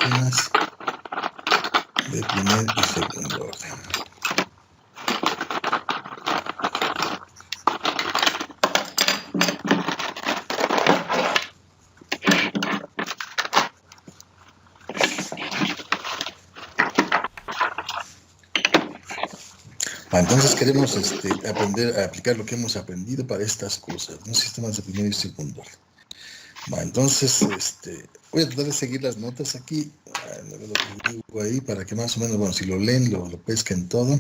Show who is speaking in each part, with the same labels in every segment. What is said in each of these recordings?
Speaker 1: máquinas de primer y segundo orden. Entonces queremos aprender a aplicar lo que hemos aprendido para estas cosas, ¿no? Sistemas de primer y segundo orden. Entonces, voy a tratar de seguir las notas aquí, lo que digo ahí, para que más o menos, bueno, si lo leen, lo pesquen todo.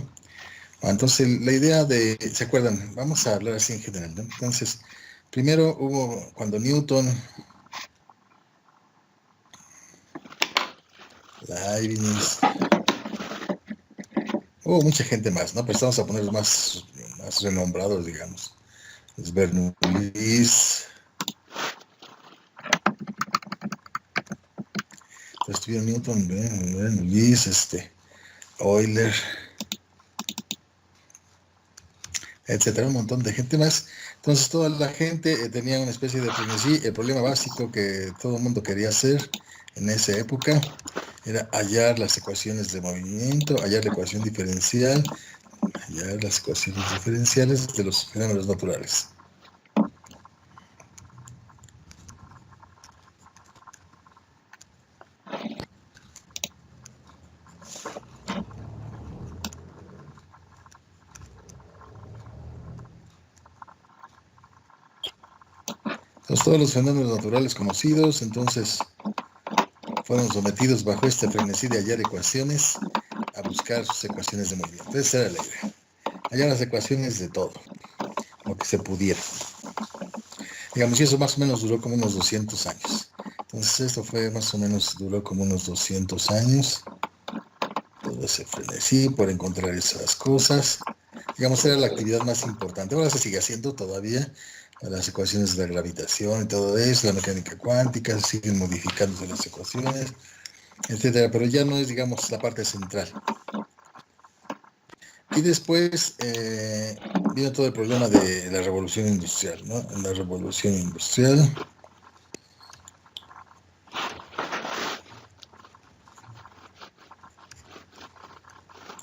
Speaker 1: Entonces, la idea de, ¿se acuerdan? Vamos a hablar así en general, ¿no? Entonces, primero hubo, cuando Newton, Leibniz, hubo mucha gente más, ¿no? Pero estamos a poner más renombrados, digamos. Es Bernoulli, estuvieron Newton, Bernoulli, Euler, etcétera, un montón de gente más. Entonces toda la gente tenía una especie de frenesí. El problema básico que todo el mundo quería hacer en esa época era hallar las ecuaciones de movimiento, hallar la ecuación diferencial, hallar las ecuaciones diferenciales de los fenómenos naturales. Entonces, todos los fenómenos naturales conocidos, entonces, fueron sometidos bajo este frenesí de hallar ecuaciones, a buscar sus ecuaciones de movimiento. Esa era la idea. Hallar las ecuaciones de todo, lo que se pudiera. Digamos, y eso más o menos duró como unos 200 años. Entonces, esto fue más o menos, duró como unos 200 años. Todo ese frenesí por encontrar esas cosas. Digamos, era la actividad más importante. Ahora se sigue haciendo todavía. Las ecuaciones de la gravitación y todo eso, la mecánica cuántica, siguen modificándose las ecuaciones, etcétera, pero ya no es, digamos, la parte central. Y después vino todo el problema de la revolución industrial, ¿no? La revolución industrial.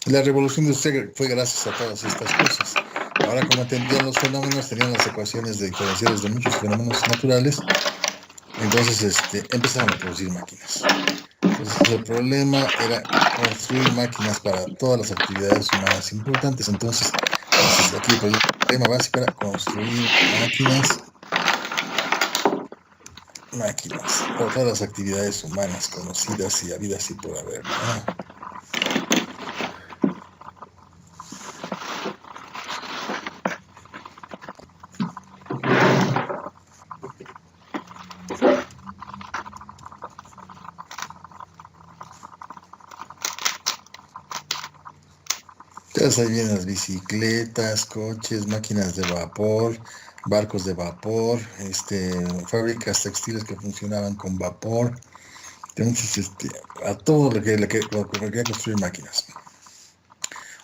Speaker 1: La revolución industrial fue gracias a todas estas cosas. Ahora, como entendían los fenómenos, tenían las ecuaciones de diferenciales de muchos fenómenos naturales, entonces empezaron a producir máquinas. Entonces, el problema era construir máquinas para todas las actividades humanas importantes. Entonces aquí el problema básico era construir máquinas para todas las actividades humanas conocidas y habidas y por haber, ¿no? Entonces ahí vienen las bicicletas, coches, máquinas de vapor, barcos de vapor, fábricas textiles que funcionaban con vapor. Entonces, a todo lo que requería construir máquinas.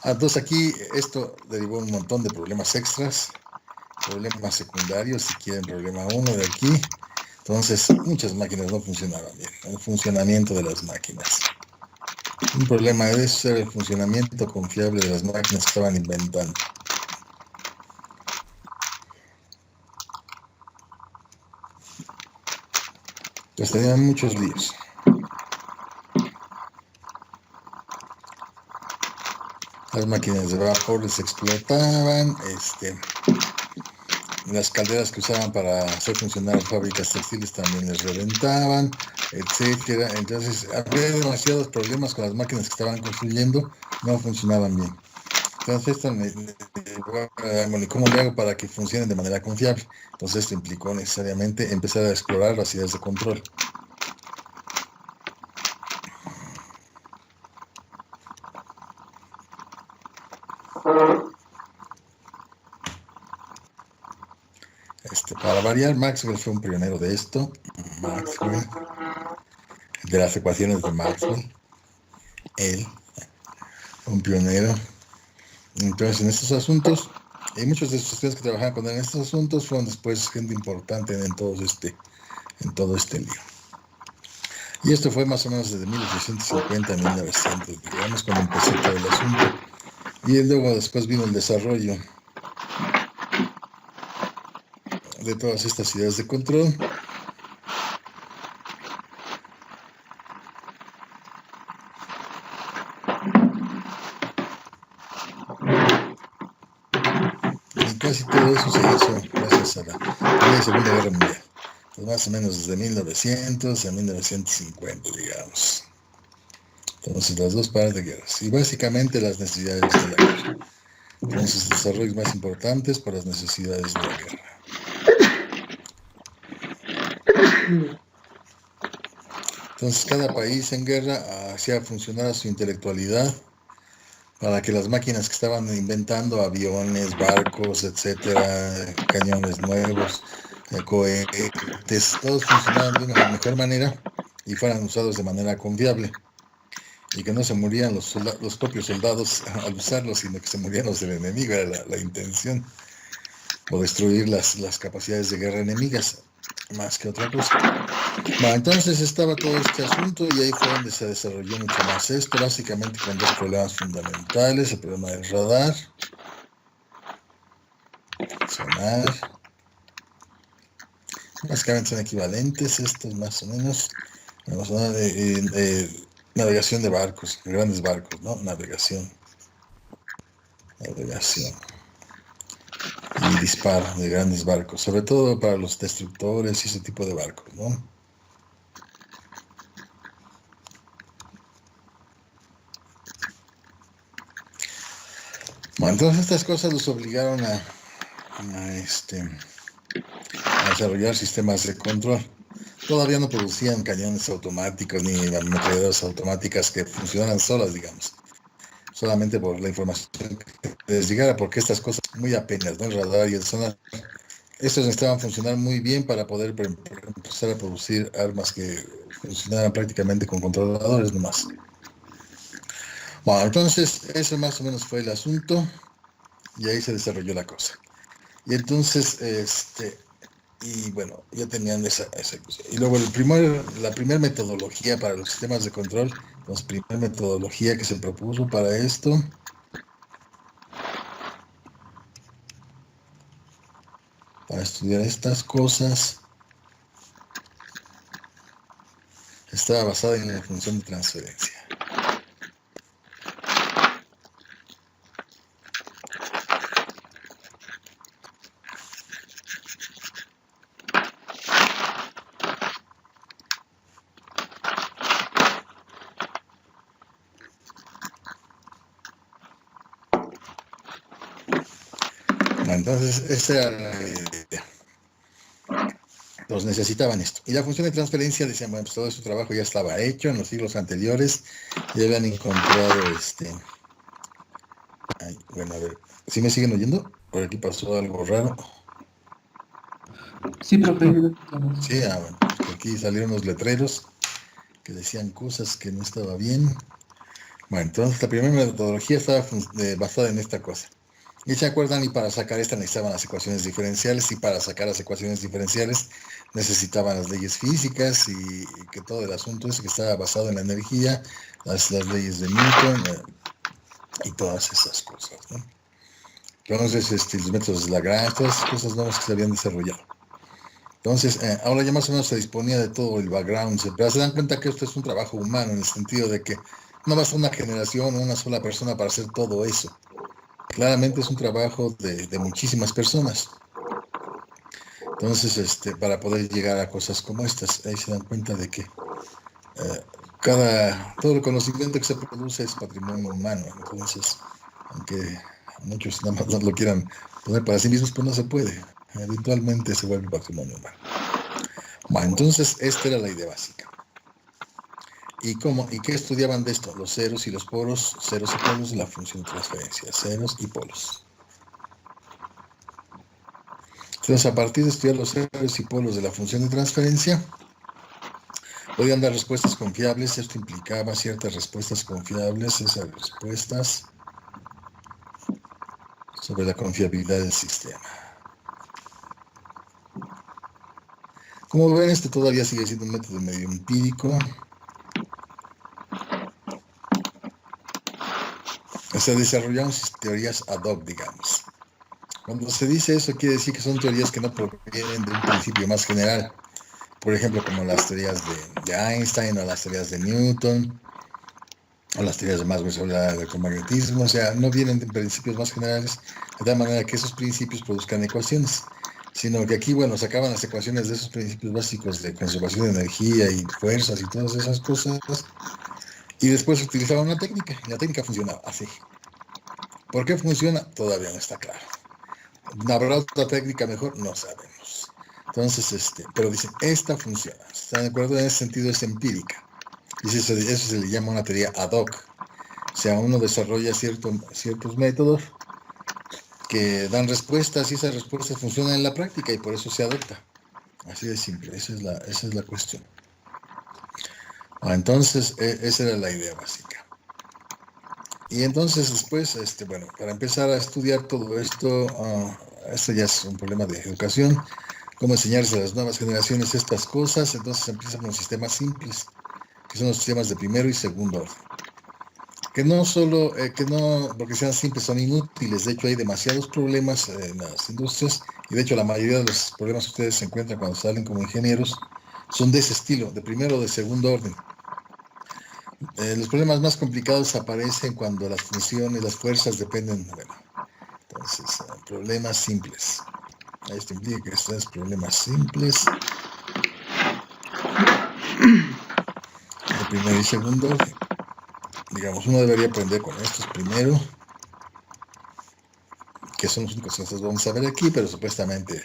Speaker 1: Entonces aquí esto derivó un montón de problemas extras, problemas secundarios, si quieren, problema 1 de aquí. Entonces, muchas máquinas no funcionaban bien, el funcionamiento de las máquinas. Un problema de eso era el funcionamiento confiable de las máquinas que estaban inventando. Entonces tenían muchos líos. Las máquinas de vapor les explotaban, las calderas que usaban para hacer funcionar fábricas textiles también les reventaban, etcétera. Entonces había demasiados problemas con las máquinas que estaban construyendo, no funcionaban bien. Entonces esto bueno, ¿cómo le hago para que funcionen de manera confiable? Entonces esto implicó necesariamente empezar a explorar las ideas de control. Para variar, Maxwell fue un pionero de esto. Maxwell, de las ecuaciones de Maxwell. Él, un pionero. Entonces, en estos asuntos, y muchos de estos estudiantes que trabajaban con él en estos asuntos fueron después gente importante en todo este lío. Y esto fue más o menos desde 1850 a 1900, digamos, cuando empezó todo el asunto. Y luego después vino el desarrollo de todas estas ideas de control. Y casi todo eso se hizo gracias a la Primera y Segunda Guerra Mundial. Pues más o menos desde 1900 a 1950, digamos. Entonces, las dos partes de guerras. Y básicamente las necesidades de la guerra. Entonces, desarrollos más importantes por las necesidades de la guerra. Entonces, cada país en guerra hacía funcionar a su intelectualidad para que las máquinas que estaban inventando, aviones, barcos, etcétera, cañones nuevos, cohetes, todos funcionaran de una mejor manera y fueran usados de manera confiable. Y que no se murieran los propios soldados al usarlos, sino que se murieran los del enemigo, era la intención, o destruir las capacidades de guerra enemigas, más que otra cosa. Bueno, entonces estaba todo este asunto y ahí fue donde se desarrolló mucho más esto, básicamente con dos problemas fundamentales: el problema del radar, sonar, básicamente son equivalentes estos más o menos. Vamos a hablar de navegación de barcos, grandes barcos, ¿no? Navegación y disparo de grandes barcos, sobre todo para los destructores y ese tipo de barcos, ¿no? Bueno, entonces estas cosas los obligaron a desarrollar sistemas de control. Todavía no producían cañones automáticos ni ametralladoras automáticas que funcionaran solas, digamos. Solamente por la información que les llegara, porque estas cosas muy apenas, ¿no? El radar y el sonar, estos necesitaban funcionar muy bien para poder empezar a producir armas que funcionaran prácticamente con controladores nomás. Bueno, entonces ese más o menos fue el asunto y ahí se desarrolló la cosa. Y entonces, y bueno, ya tenían esa cosa. Y luego la primera metodología para los sistemas de control, la primera metodología que se propuso para esto, para estudiar estas cosas, estaba basada en la función de transferencia. Entonces, esa era la idea. Los necesitaban esto. Y la función de transferencia, decían, bueno, pues todo su trabajo ya estaba hecho en los siglos anteriores, ya habían encontrado Ay, bueno, a ver, ¿sí me siguen oyendo? Por aquí pasó algo raro.
Speaker 2: Sí, profe.
Speaker 1: Sí, bueno, porque aquí salieron los letreros que decían cosas que no estaba bien. Bueno, entonces la primera metodología estaba basada en esta cosa. Y se acuerdan, y para sacar esta necesitaban las ecuaciones diferenciales, y para sacar las ecuaciones diferenciales necesitaban las leyes físicas, y que todo el asunto ese que estaba basado en la energía, las leyes de Newton, y todas esas cosas, ¿no? Entonces, los métodos de Lagrange, todas esas cosas nuevas que se habían desarrollado. Entonces, ahora ya más o menos se disponía de todo el background, pero se dan cuenta que esto es un trabajo humano, en el sentido de que no basta una generación o una sola persona para hacer todo eso. Claramente es un trabajo de muchísimas personas. Entonces, para poder llegar a cosas como estas, ahí se dan cuenta de que todo el conocimiento que se produce es patrimonio humano. Entonces, aunque muchos nada más no lo quieran poner para sí mismos, pues no se puede. Eventualmente se vuelve patrimonio humano. Bueno, entonces esta era la idea básica. ¿Y qué estudiaban de esto? Los ceros y los polos, ceros y polos de la función de transferencia, ceros y polos. Entonces, a partir de estudiar los ceros y polos de la función de transferencia, podían dar respuestas confiables. Esto implicaba ciertas respuestas confiables, esas respuestas sobre la confiabilidad del sistema. Como ven, todavía sigue siendo un método medio empírico. O sea, desarrollamos teorías ad hoc, digamos. Cuando se dice eso, quiere decir que son teorías que no provienen de un principio más general. Por ejemplo, como las teorías de Einstein o las teorías de Newton o las teorías de Maxwell sobre el electromagnetismo. O sea, no vienen de principios más generales de tal manera que esos principios produzcan ecuaciones, sino que aquí, bueno, sacaban las ecuaciones de esos principios básicos de conservación de energía y fuerzas y todas esas cosas, y después utilizaban una técnica, y la técnica funcionaba así. ¿Por qué funciona? Todavía no está claro. ¿Habrá otra técnica mejor? No sabemos. Entonces, pero dicen, esta funciona. ¿Están de acuerdo? En ese sentido es empírica. Y eso se le llama una teoría ad hoc. O sea, uno desarrolla ciertos métodos que dan respuestas y esas respuestas funcionan en la práctica y por eso se adopta. Así de simple, esa es la cuestión. Entonces, esa era la idea básica. Y entonces después, bueno, para empezar a estudiar todo esto, esto ya es un problema de educación, cómo enseñarse a las nuevas generaciones estas cosas. Entonces empiezan con sistemas simples, que son los sistemas de primero y segundo orden. Que no solo, que no porque sean simples son inútiles, de hecho hay demasiados problemas en las industrias, y de hecho la mayoría de los problemas que ustedes se encuentran cuando salen como ingenieros son de ese estilo, de primero o de segundo orden. Los problemas más complicados aparecen cuando las funciones, las fuerzas dependen, bueno, entonces, problemas simples. Esto implica que estos problemas simples, de primero y segundo orden. Digamos, uno debería aprender con estos primero, que son los únicos que nosotros vamos a ver aquí, pero supuestamente,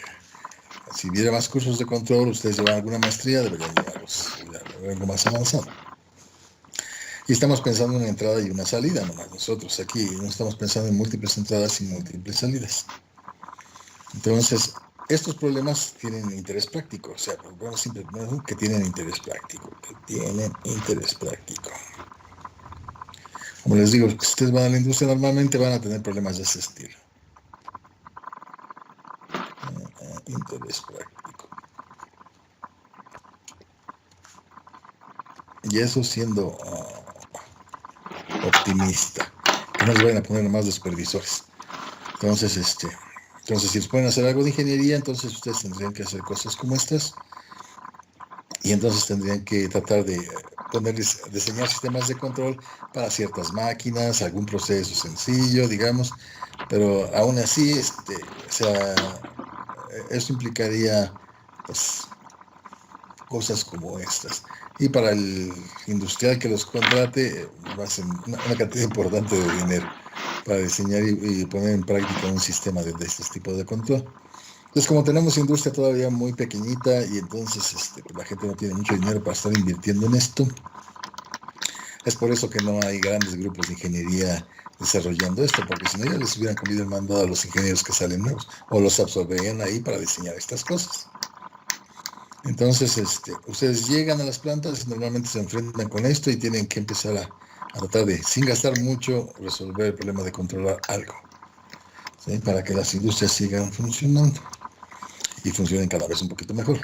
Speaker 1: si hubiera más cursos de control, ustedes llevan alguna maestría, deberían llevarlos algo más avanzado. Y estamos pensando en una entrada y una salida nomás. Nosotros aquí no estamos pensando en múltiples entradas y múltiples salidas. Entonces, estos problemas tienen interés práctico. O sea, problemas simples que tienen interés práctico. Como les digo, si ustedes van a la industria normalmente van a tener problemas de ese estilo. Interés práctico. Y eso siendo optimista. Que no les vayan a poner más de supervisores. Entonces, si les pueden hacer algo de ingeniería, entonces ustedes tendrían que hacer cosas como estas. Y entonces tendrían que tratar de diseñar sistemas de control para ciertas máquinas, algún proceso sencillo, digamos, pero aún así, o sea, esto implicaría, pues, cosas como estas. Y para el industrial que los contrate, va a ser una cantidad importante de dinero para diseñar y poner en práctica un sistema de este tipo de control. Entonces, como tenemos industria todavía muy pequeñita y entonces pues la gente no tiene mucho dinero para estar invirtiendo en esto, es por eso que no hay grandes grupos de ingeniería desarrollando esto, porque si no ya les hubieran comido el mandado a los ingenieros que salen nuevos, o los absorberían ahí para diseñar estas cosas. Entonces, ustedes llegan a las plantas y normalmente se enfrentan con esto y tienen que empezar a tratar de, sin gastar mucho, resolver el problema de controlar algo, ¿sí? Para que las industrias sigan funcionando y funcionen cada vez un poquito mejor.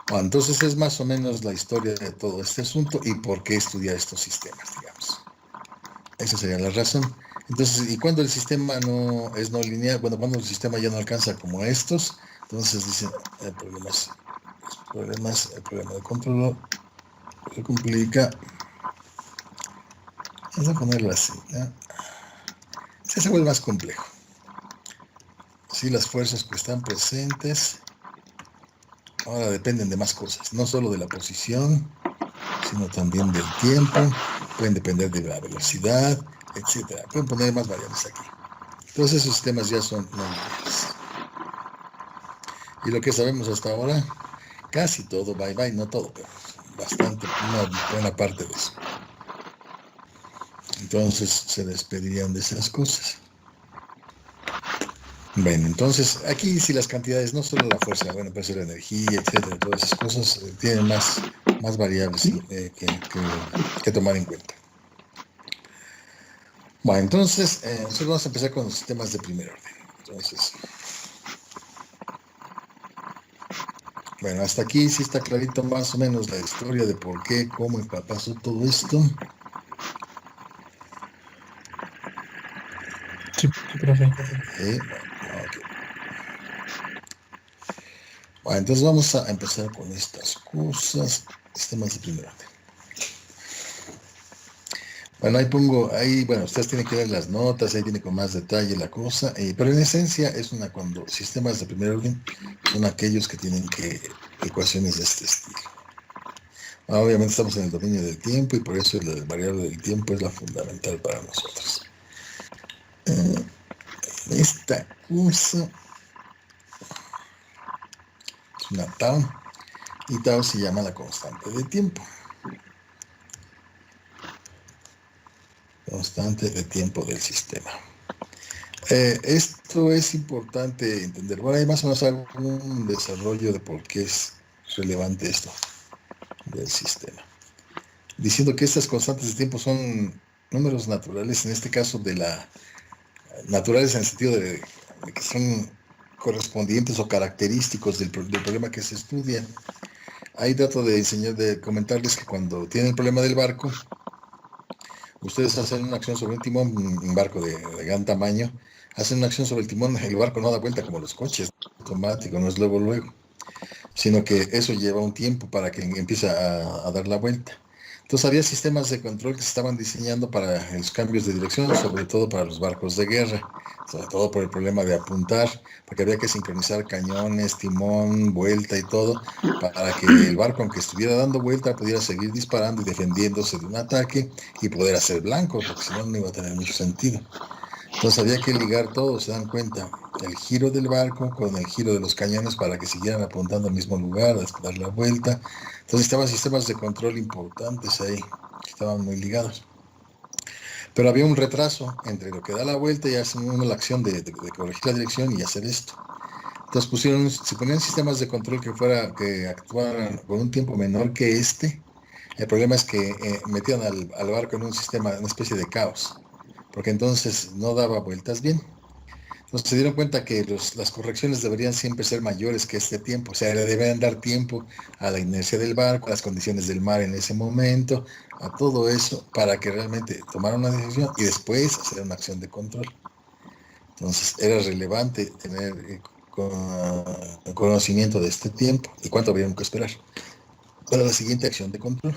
Speaker 1: Entonces es más o menos la historia de todo este asunto y por qué estudiar estos sistemas, digamos. Esa sería la razón. Entonces, y cuando el sistema no es no lineal, bueno, cuando el sistema ya no alcanza como estos, entonces dicen, el problema de control se complica. Vamos a ponerlo así, ¿no? Se vuelve más complejo. Sí, las fuerzas que están presentes ahora dependen de más cosas, no solo de la posición, sino también del tiempo, pueden depender de la velocidad, etcétera. Pueden poner más variables aquí. Todos esos sistemas ya son no lineales. Y lo que sabemos hasta ahora, casi todo, bye, no todo, pero bastante, una buena parte de eso. Entonces se despedirían de esas cosas. Bueno, entonces aquí si las cantidades, no solo la fuerza, bueno, puede ser la energía, etcétera, todas esas cosas tienen más variables que tomar en cuenta. Bueno, entonces nosotros vamos a empezar con los sistemas de primer orden. Entonces, bueno, hasta aquí sí está clarito más o menos la historia de por qué, cómo y pasó todo esto.
Speaker 2: Sí, profe.
Speaker 1: Ok. Bueno, entonces vamos a empezar con estas cosas. Sistemas de primer orden. Bueno, bueno, ustedes tienen que ver las notas, ahí tiene con más detalle la cosa, pero en esencia cuando sistemas de primer orden son aquellos que tienen ecuaciones de este estilo. Obviamente estamos en el dominio del tiempo y por eso la variable del tiempo es la fundamental para nosotros. Esta cosa es una tau, y tau se llama la constante de tiempo. Constante de tiempo del sistema. Esto es importante entender. Bueno, hay más o menos algún desarrollo de por qué es relevante esto del sistema. Diciendo que estas constantes de tiempo son números naturales, en este caso naturales en el sentido de que son correspondientes o característicos del problema que se estudia. Ahí trato de comentarles que cuando tienen el problema del barco, ustedes hacen una acción sobre un timón, un barco de gran tamaño, hacen una acción sobre el timón, el barco no da vuelta como los coches, automático, no es luego, sino que eso lleva un tiempo para que empiece a dar la vuelta. Entonces había sistemas de control que se estaban diseñando para los cambios de dirección, sobre todo para los barcos de guerra, sobre todo por el problema de apuntar, porque había que sincronizar cañones, timón, vuelta y todo, para que el barco, aunque estuviera dando vuelta, pudiera seguir disparando y defendiéndose de un ataque y poder hacer blanco, porque si no, no iba a tener mucho sentido. Entonces había que ligar todo, se dan cuenta, el giro del barco con el giro de los cañones para que siguieran apuntando al mismo lugar, dar la vuelta. Entonces estaban sistemas de control importantes ahí, que estaban muy ligados. Pero había un retraso entre lo que da la vuelta y hace uno la acción de corregir la dirección y hacer esto. Entonces se ponían sistemas de control que actuaran con un tiempo menor que este. El problema es que metían al barco en un sistema, una especie de caos, porque entonces no daba vueltas bien. Entonces se dieron cuenta que las correcciones deberían siempre ser mayores que este tiempo, o sea, le deben dar tiempo a la inercia del barco, a las condiciones del mar en ese momento, a todo eso, para que realmente tomaran una decisión y después hacer una acción de control. Entonces era relevante tener conocimiento de este tiempo y cuánto habían que esperar para la siguiente acción de control.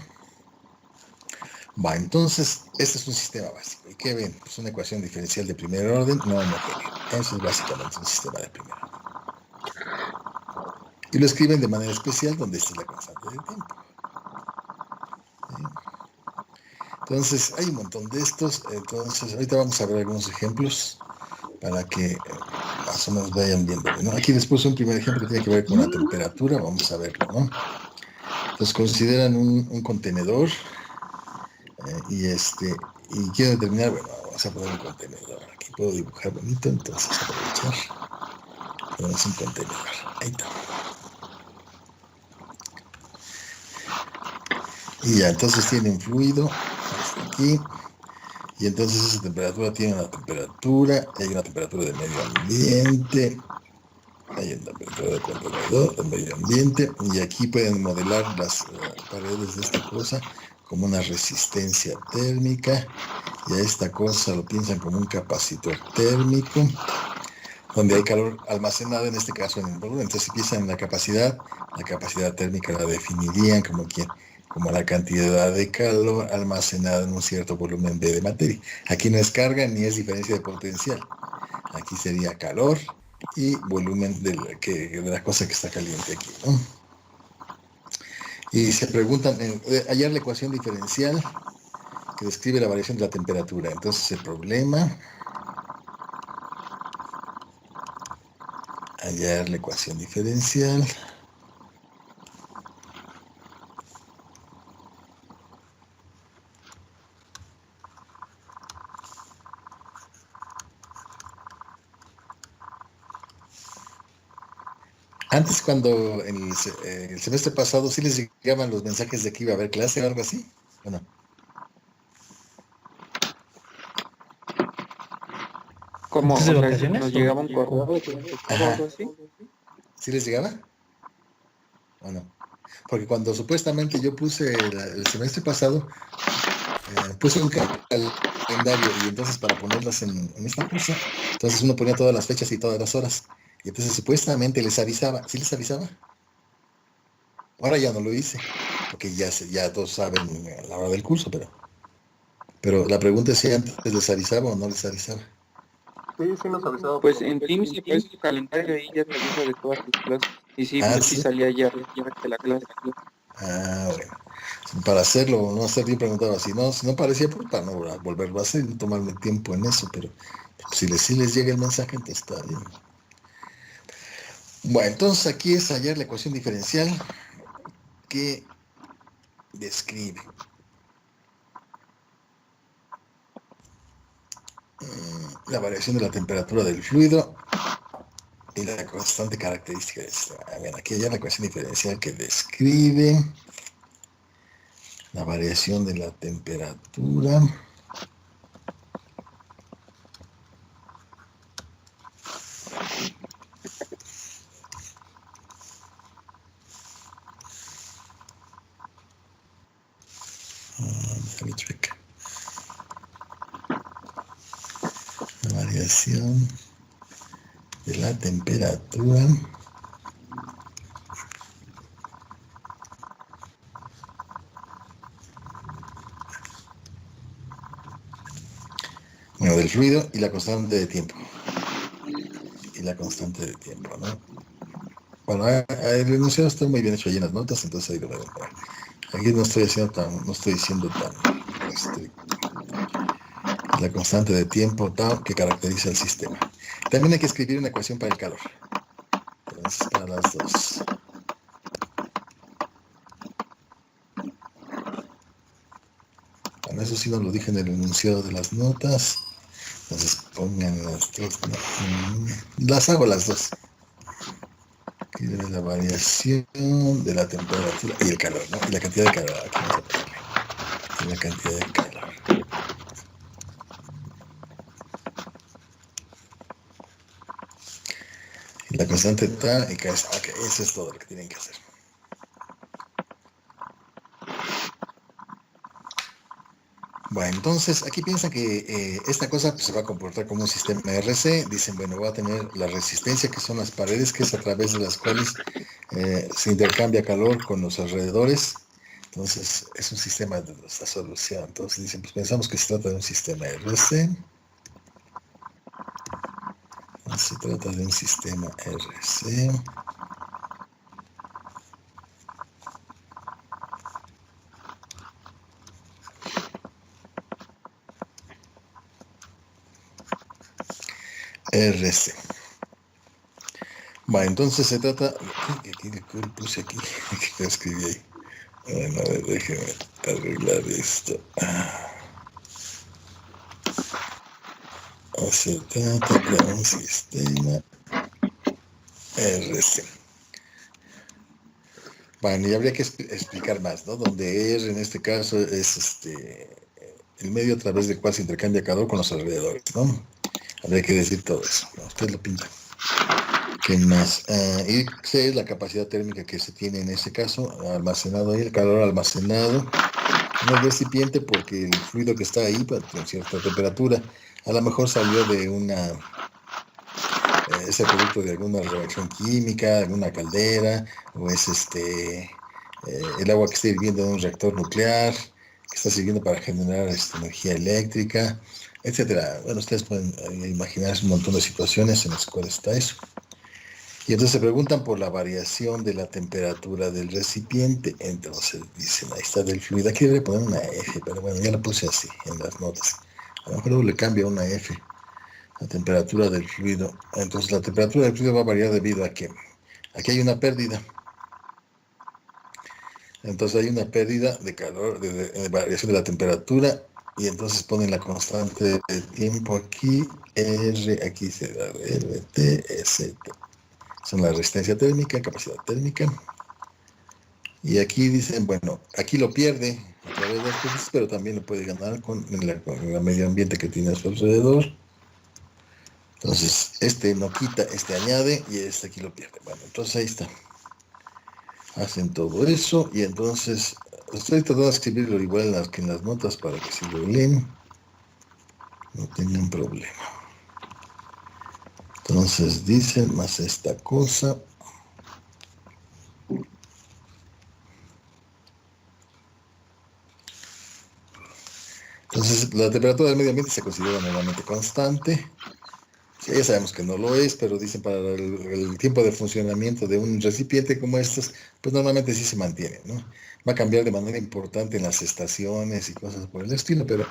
Speaker 1: Entonces, este es un sistema básico. ¿Y qué ven? Pues una ecuación diferencial de primer orden no homogénea. Eso es básicamente un sistema de primer orden. Y lo escriben de manera especial donde esta es la constante del tiempo. ¿Sí? Entonces, hay un montón de estos. Entonces, ahorita vamos a ver algunos ejemplos para que más o menos vayan viendo, ¿no? Aquí después un primer ejemplo que tiene que ver con la temperatura. Vamos a verlo, ¿no? Entonces, consideran un contenedor y quiero determinar, bueno, vamos a poner un contenedor. Aquí puedo dibujar bonito, entonces aprovechar. Ponemos un contenedor. Ahí está. Y ya, entonces tiene un fluido hasta aquí. Y entonces esa temperatura tiene una temperatura, hay una temperatura de medio ambiente, hay una temperatura de contenedor, de medio ambiente, y aquí pueden modelar las paredes de esta cosa como una resistencia térmica, y a esta cosa lo piensan como un capacitor térmico, donde hay calor almacenado, en este caso en el volumen. Entonces si piensan en la capacidad térmica la definirían como la cantidad de calor almacenada en un cierto volumen de materia. Aquí no es carga ni es diferencia de potencial. Aquí sería calor y volumen de la cosa que está caliente aquí, ¿no? Y se preguntan, hallar la ecuación diferencial que describe la variación de la temperatura. Entonces el problema, hallar la ecuación diferencial. Antes, cuando en el semestre pasado sí les llegaban los mensajes de que iba a haber clase o algo así, ¿o no?
Speaker 3: Como,
Speaker 2: ¿Antes
Speaker 3: o
Speaker 2: de
Speaker 3: sea,
Speaker 2: vacaciones?
Speaker 3: nos llegaba un correo o algo así.
Speaker 1: ¿Sí les llegaba? ¿O no? Porque cuando supuestamente yo puse el semestre pasado, puse un calendario y entonces para ponerlas en esta cosa, entonces uno ponía todas las fechas y todas las horas. Y entonces supuestamente les avisaba. ¿Sí les avisaba? Ahora ya no lo hice, porque ya todos saben a la hora del curso, pero la pregunta es si antes les avisaba o no les avisaba.
Speaker 3: Sí, sí nos avisaba. Pues en Teams si pones tu calendario ahí ya te avisa de todas tus clases. Y sí,
Speaker 1: Ah,
Speaker 3: pues sí
Speaker 1: sí.
Speaker 3: salía ya de la clase.
Speaker 1: Ah, bueno. Para hacerlo o no hacer, yo preguntaba si no parecía, pues para no volverlo a hacer y no tomarme tiempo en eso, pero si les llega el mensaje, entonces está bien. Bueno, entonces aquí es hallar la ecuación diferencial que describe la variación de la temperatura del fluido y la constante característica de esta. Bien, aquí hay la ecuación diferencial que describe la variación de la temperatura la variación de la temperatura bueno, del fluido y la constante de tiempo. Y la constante de tiempo, ¿no? Bueno, el enunciado está muy bien hecho ahí en las notas, entonces ahí lo voy a ver. Aquí no estoy diciendo tan estricto. La constante de tiempo tau que caracteriza el sistema. También hay que escribir una ecuación para el calor. Entonces, para las dos. Bueno, eso sí no lo dije en el enunciado de las notas. Entonces pongan las dos. Las hago las dos. Aquí viene la variación de la temperatura y el calor, ¿no? Y la cantidad de calor. Aquí vamos a ponerle. Y la cantidad de calor. Y la constante está y que es, ok, eso es todo lo que tienen que hacer. Bueno, entonces aquí piensan que esta cosa pues, se va a comportar como un sistema RC. Dicen, bueno, va a tener la resistencia, que son las paredes, que es a través de las cuales se intercambia calor con los alrededores. Entonces, es un sistema de nuestra solución. Entonces, dicen, pues pensamos que se trata de un sistema RC. Se trata de un sistema RC. RC. Bueno, entonces se trata. ¿Qué puse aquí? ¿Qué escribí ahí? Bueno, a ver, déjeme arreglar esto. Se trata de un sistema RC. Bueno, y habría que explicar más, ¿no? Donde R en este caso es el medio a través del cual se intercambia calor con los alrededores, ¿no? Habría que decir todo eso. ¿No? Usted lo pinta. ¿Qué más? Y C es la capacidad térmica que se tiene en ese caso, almacenado ahí, el calor almacenado en el recipiente, porque el fluido que está ahí, pues, con cierta temperatura, a lo mejor salió de es el producto de alguna reacción química, alguna caldera, o es el agua que está hirviendo en un reactor nuclear, que está sirviendo para generar energía eléctrica, etcétera. Bueno, ustedes pueden imaginar un montón de situaciones en las cuales está eso. Y entonces se preguntan por la variación de la temperatura del recipiente. Entonces dicen, ahí está del fluido. Aquí debe poner una F, pero bueno, ya la puse así en las notas. A lo mejor luego le cambia una F. La temperatura del fluido. Entonces la temperatura del fluido va a variar debido a que aquí hay una pérdida. Entonces hay una pérdida de calor, de variación de la temperatura. Y entonces ponen la constante de tiempo aquí. R, aquí se da RT, ST. Son la resistencia térmica, capacidad térmica. Y aquí dicen, bueno, aquí lo pierde a través de las cosas, pero también lo puede ganar con el medio ambiente que tiene a su alrededor. Entonces, no quita, añade y aquí lo pierde. Bueno, entonces ahí está. Hacen todo eso y entonces estoy tratando de escribirlo igual que en las notas para que si lo leen no tengan problema. Entonces dice más esta cosa. Entonces la temperatura del medio ambiente se considera normalmente constante. Sí, ya sabemos que no lo es, pero dicen para el tiempo de funcionamiento de un recipiente como estos, pues normalmente sí se mantiene, ¿no? Va a cambiar de manera importante en las estaciones y cosas por el estilo, pero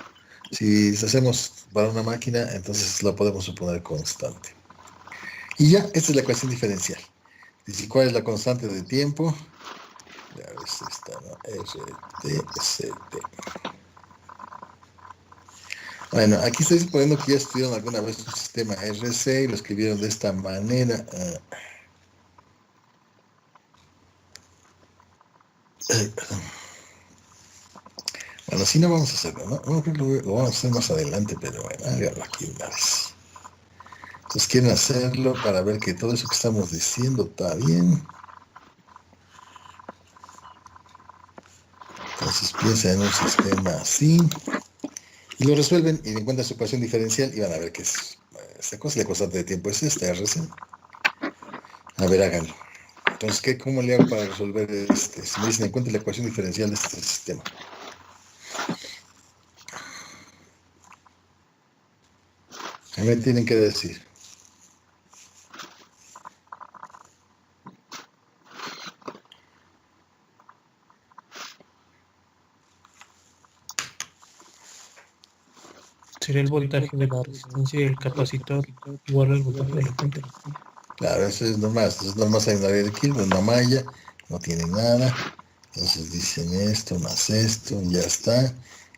Speaker 1: si hacemos para una máquina, entonces la podemos suponer constante. Y ya, esta es la ecuación diferencial. Dice, ¿cuál es la constante de tiempo? Ya ves esta, ¿no? RTCT. Bueno, aquí estoy suponiendo que ya estudiaron alguna vez un sistema RC y lo escribieron de esta manera. Bueno, si no vamos a hacerlo, ¿no? Bueno, creo que lo vamos a hacer más adelante, pero bueno, háganlo aquí una vez. Entonces quieren hacerlo para ver que todo eso que estamos diciendo está bien. Entonces piensa en un sistema así y lo resuelven y encuentran su ecuación diferencial y van a ver que es esta cosa, la constante de tiempo es esta, RC. A ver, háganlo. Entonces, ¿cómo le hago para resolver este? Si me dicen, encuentre la ecuación diferencial de este sistema. A mí me tienen que decir.
Speaker 2: Sería el voltaje de la resistencia y el capacitor igual al voltaje de la fuente.
Speaker 1: Claro, eso es normal. Entonces, normal hay una área de Kilburn, una malla, no tiene nada. Entonces dicen esto más esto, ya está.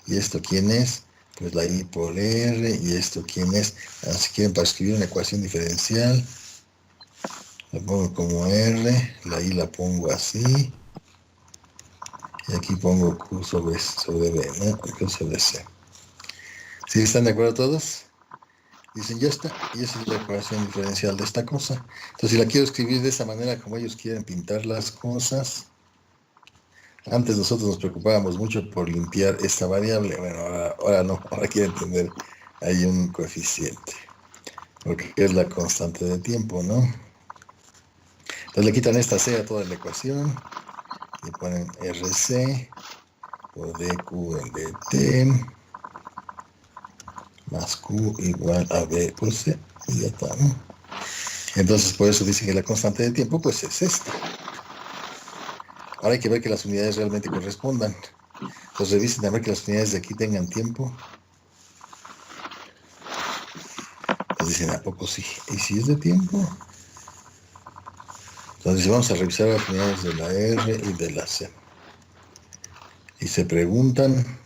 Speaker 1: ¿Y esto quién es? Pues la I por R. ¿Y esto quién es? Ahora, si quieren para escribir una ecuación diferencial, la pongo como R, la I la pongo así. Y aquí pongo Q sobre B, ¿no? Q sobre C. ¿Sí están de acuerdo todos? Dicen, ya está, y esa es la ecuación diferencial de esta cosa. Entonces, si la quiero escribir de esa manera como ellos quieren pintar las cosas, antes nosotros nos preocupábamos mucho por limpiar esta variable, bueno, ahora no, ahora quieren tener ahí un coeficiente, porque es la constante de tiempo, ¿no? Entonces le quitan esta C a toda la ecuación, le ponen RC por DQ en DT, más Q igual a B por C, y ya está, ¿no? Entonces, por eso dicen que la constante de tiempo, pues es esta. Ahora hay que ver que las unidades realmente correspondan. Entonces revisen a ver que las unidades de aquí tengan tiempo. Entonces dicen, ¿a poco sí? ¿Y si es de tiempo? Entonces vamos a revisar las unidades de la R y de la C. Y se preguntan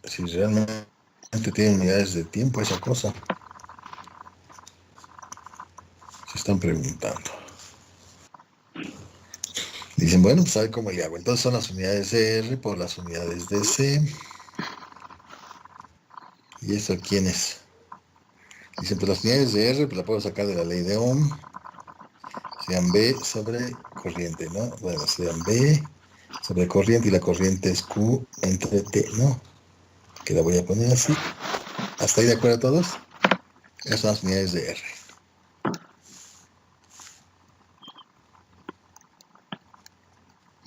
Speaker 1: si realmente tienen unidades de tiempo esa cosa. Se están preguntando. Dicen, bueno, pues a ver cómo le hago. Entonces son las unidades de R por las unidades de C. ¿Y eso quién es? Dicen, pues las unidades de R pues la puedo sacar de la ley de Ohm. Sean B sobre corriente, ¿no? Bueno, sean B sobre corriente y la corriente es Q entre T, ¿no? Que la voy a poner así. ¿Hasta ahí de acuerdo todos? Esas son las unidades de R.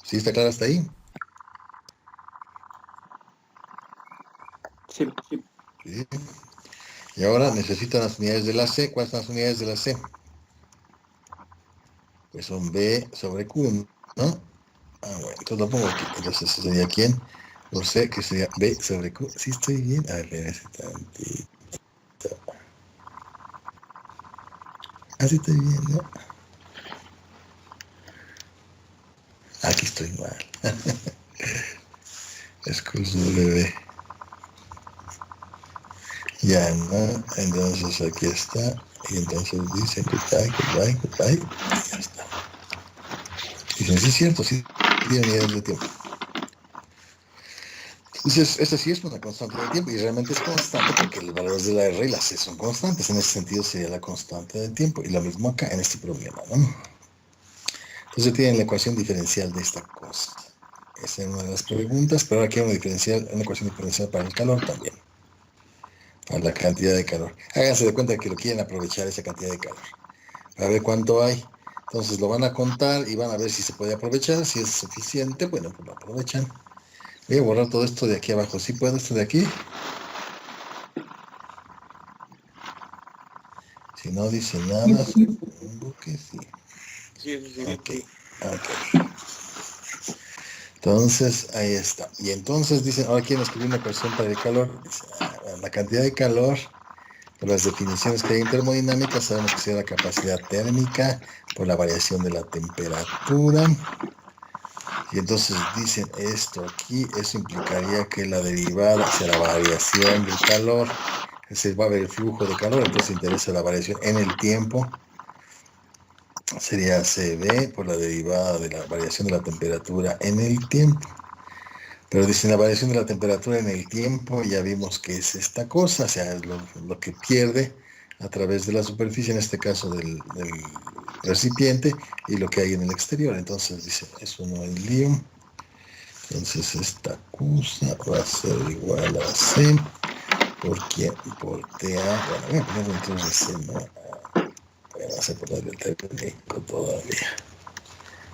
Speaker 1: ¿Sí está claro hasta ahí?
Speaker 3: Sí.
Speaker 1: Sí. Y ahora necesito las unidades de la C. ¿Cuáles son las unidades de la C? Pues son B sobre Q, ¿no? Ah, bueno, entonces lo pongo aquí. Entonces eso sería ¿quién? Por C, que sería B sobre Q. ¿Sí estoy bien? A ver, ese tantito. Así estoy bien, ¿no? Aquí estoy mal. Es Q sobre B. Ya, ¿no? Entonces aquí está. Y entonces dice goodbye. Y ya está. Dicen, sí es cierto, sí tiene unidades de tiempo. Entonces, esta sí es una constante de tiempo y realmente es constante porque los valores de la R y la C son constantes. En ese sentido sería la constante de tiempo. Y lo mismo acá en este problema, ¿no? Entonces tienen la ecuación diferencial de esta cosa. Esa es una de las preguntas, pero ahora quiero una ecuación diferencial para el calor también, para la cantidad de calor. Háganse de cuenta que lo quieren aprovechar esa cantidad de calor, para ver cuánto hay. Entonces lo van a contar y van a ver si se puede aprovechar, si es suficiente, bueno, pues lo aprovechan. Voy a borrar todo esto de aquí abajo. ¿Sí puedo esto de aquí? Si no dice nada, supongo que sí.
Speaker 3: Sí.
Speaker 1: Ok, ok. Entonces, ahí está. Y entonces dicen, ahora quieren escribir una ecuación para el calor. Dice, la cantidad de calor, por las definiciones que hay en termodinámica, sabemos que será la capacidad térmica por la variación de la temperatura. Y entonces dicen esto aquí, eso implicaría que la derivada hacia la variación del calor, es decir, va a haber el flujo de calor, entonces interesa la variación en el tiempo. Sería CB por la derivada de la variación de la temperatura en el tiempo. Pero dicen la variación de la temperatura en el tiempo, ya vimos que es esta cosa, o sea, lo que pierde a través de la superficie, en este caso del recipiente, y lo que hay en el exterior. Entonces dice, eso no hay lío. Entonces esta cosa va a ser igual a C por quién, por TA. Bueno, voy a poner entonces C, ¿no? Vamos a ponerle el térmico todavía.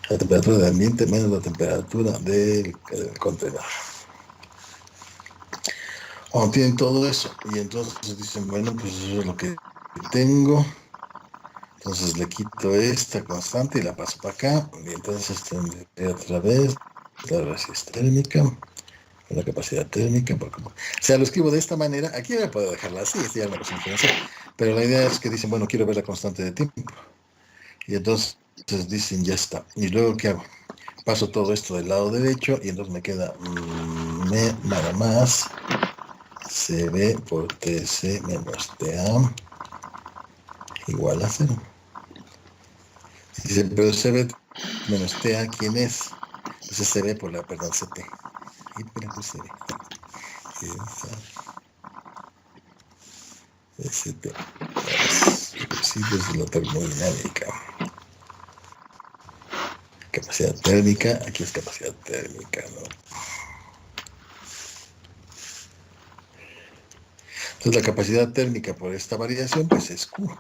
Speaker 1: La temperatura del ambiente menos la temperatura del contenedor. Cuando tienen todo eso, y entonces dicen, bueno, pues eso es lo que tengo. Entonces le quito esta constante y la paso para acá. Y entonces tendré otra vez la resistencia térmica, la capacidad térmica. O sea, lo escribo de esta manera. Aquí voy a poder dejarla así, esta ya es una cosa diferencial. Pero la idea es que dicen, bueno, quiero ver la constante de tiempo. Y entonces dicen, ya está. Y luego, ¿qué hago? Paso todo esto del lado derecho y entonces me queda nada más CB por TC menos TA igual a 0. Dice, pero CB menos TA, ¿quién es? Entonces CB por la, perdón, CT. ¿Y por qué puse CB? ST. Los principios de la termodinámica. Capacidad térmica, aquí es capacidad térmica, ¿no? Entonces la capacidad térmica por esta variación, pues es Q.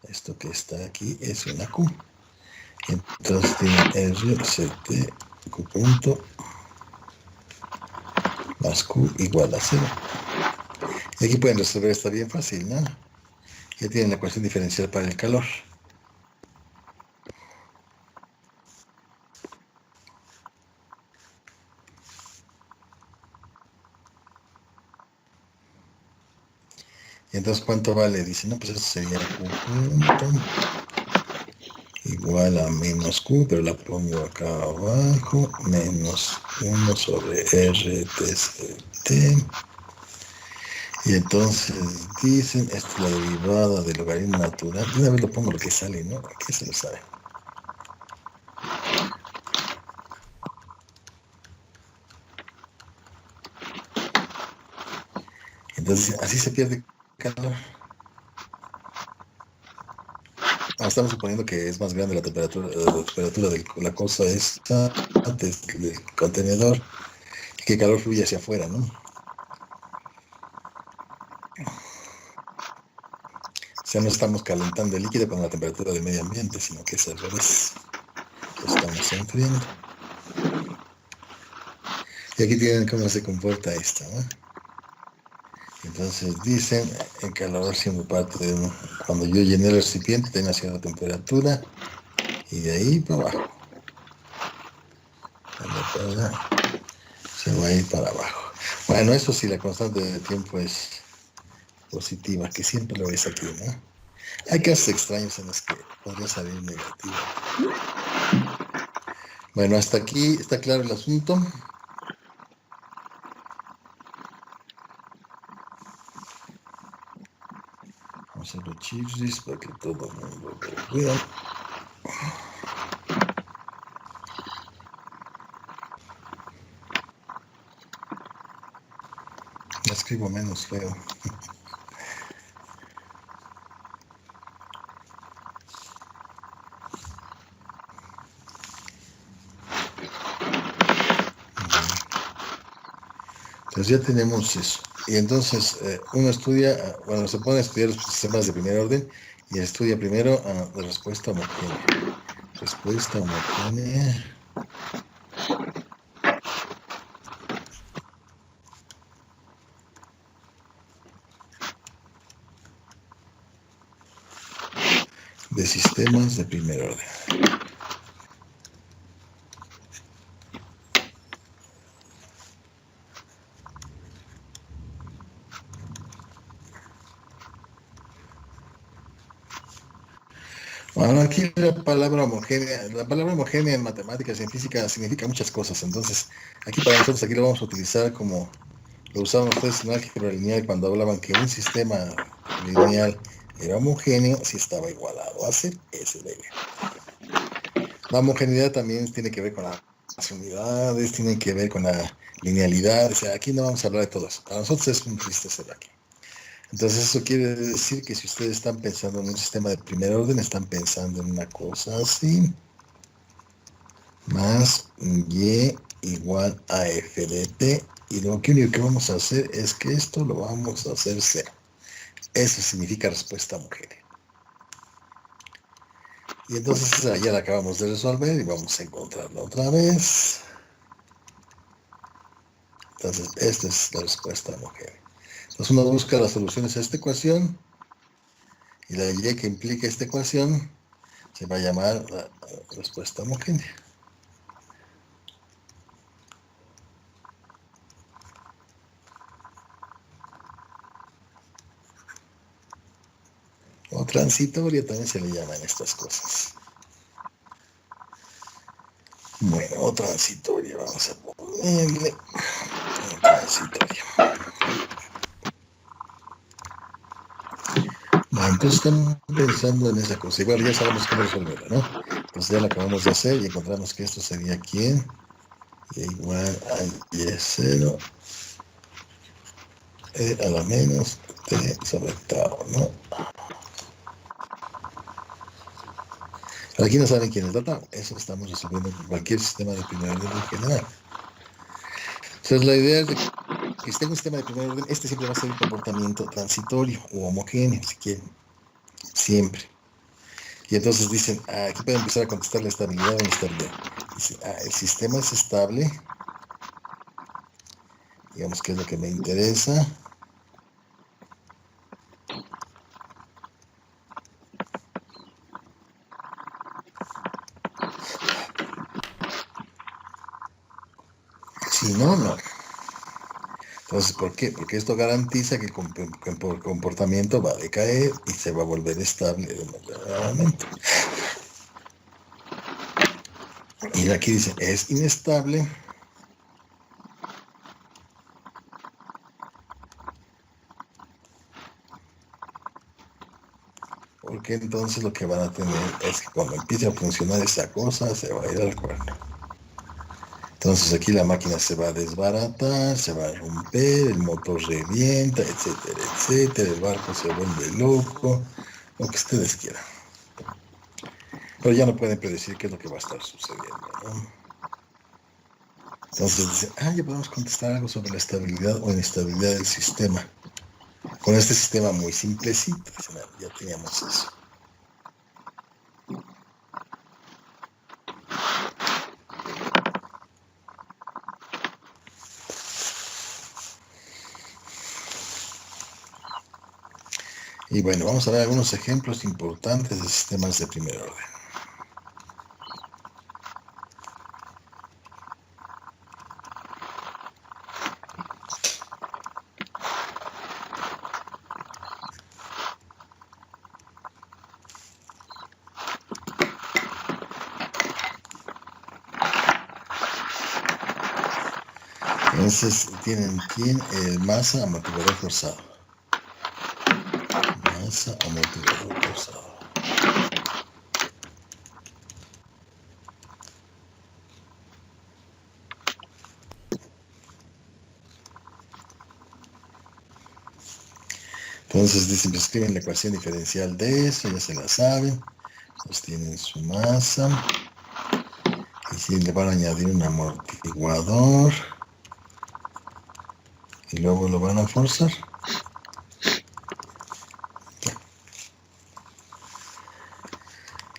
Speaker 1: Esto que está aquí es una Q. Entonces tiene RCT Q punto más Q igual a 0. Y aquí pueden resolver, está bien fácil, ¿no? Ya tienen la ecuación diferencial para el calor. Y entonces, ¿cuánto vale? Dice, no, pues eso sería Q punto igual a menos Q, pero la pongo acá abajo, menos 1 sobre RTCT. Y entonces dicen, esta es la derivada del logaritmo natural. De una vez lo pongo lo que sale, ¿no? Aquí se lo sabe. Entonces, así se pierde calor. Estamos suponiendo que es más grande la temperatura de la cosa esta del contenedor y que el calor fluye hacia afuera, ¿no? O sea, no estamos calentando el líquido con la temperatura del medio ambiente, sino que es al revés. Lo estamos enfriando. Y aquí tienen cómo se comporta esto, ¿no? Entonces dicen, el calor siempre parte de uno. Cuando yo llené el recipiente tenía cierta temperatura y de ahí para abajo. Se va a ir para abajo. Bueno, eso sí, la constante de tiempo es positiva, que siempre lo ves aquí, ¿no? Hay casos extraños en los que podría salir negativo. Bueno, hasta aquí está claro el asunto. Vamos a hacer los chifris para que todo el mundo lo vea. Ya escribo menos feo. Entonces ya tenemos eso. Y entonces uno estudia, bueno, se pone a estudiar los sistemas de primer orden y estudia primero la respuesta homogénea. Respuesta homogénea. De sistemas de primer orden. Bueno, aquí la palabra homogénea en matemáticas y en física significa muchas cosas. Entonces, aquí para nosotros aquí lo vamos a utilizar como lo usaban ustedes en álgebra lineal cuando hablaban que un sistema lineal era homogéneo si estaba igualado a ser SDB. La homogeneidad también tiene que ver con las unidades, tiene que ver con la linealidad. O sea, aquí no vamos a hablar de todo eso. Para nosotros es un triste ser aquí. Entonces eso quiere decir que si ustedes están pensando en un sistema de primer orden, están pensando en una cosa así. Más y igual a f de t. Y lo único que vamos a hacer es que esto lo vamos a hacer cero. Eso significa respuesta homogénea. Y entonces esa ya la acabamos de resolver y vamos a encontrarla otra vez. Entonces esta es la respuesta homogénea. Entonces uno busca las soluciones a esta ecuación y la y que implica esta ecuación se va a llamar la respuesta homogénea. O transitoria también se le llaman estas cosas. Bueno, o transitoria, vamos a ponerle transitoria. Bueno, entonces estamos pensando en esa cosa. Igual ya sabemos cómo resolverla, ¿no? Entonces ya la acabamos de hacer y encontramos que esto sería aquí y igual a y0 a la menos t sobre tau, ¿no? Aquí no saben quién es la tau. Eso estamos resolviendo con cualquier sistema de primer orden en general. Entonces la idea es de que si tengo un sistema de primer orden, este siempre va a ser un comportamiento transitorio o homogéneo, si quieren. Siempre. Y entonces dicen, aquí pueden empezar a contestar la estabilidad o inestabilidad. Dicen, el sistema es estable. Digamos que es lo que me interesa. Si no, no. Entonces, ¿por qué? Porque esto garantiza que el comportamiento va a decaer y se va a volver estable nuevamente. Y aquí dice, es inestable. Porque entonces lo que van a tener es que cuando empiece a funcionar esta cosa, se va a ir al cuerno. Entonces aquí la máquina se va a desbaratar, se va a romper, el motor revienta, etcétera, etcétera, el barco se vuelve loco, lo que ustedes quieran. Pero ya no pueden predecir qué es lo que va a estar sucediendo, ¿no? Entonces dicen, ya podemos contestar algo sobre la estabilidad o inestabilidad del sistema. Con este sistema muy simplecito, ya teníamos eso. Y bueno, vamos a ver algunos ejemplos importantes de sistemas de primer orden. Entonces tienen masa amortiguador forzado. Masa amortiguador forzado. Entonces dicen, escriben la ecuación diferencial de eso, ya se la saben. Entonces tienen su masa. Y si le van a añadir un amortiguador. luego lo van a forzar.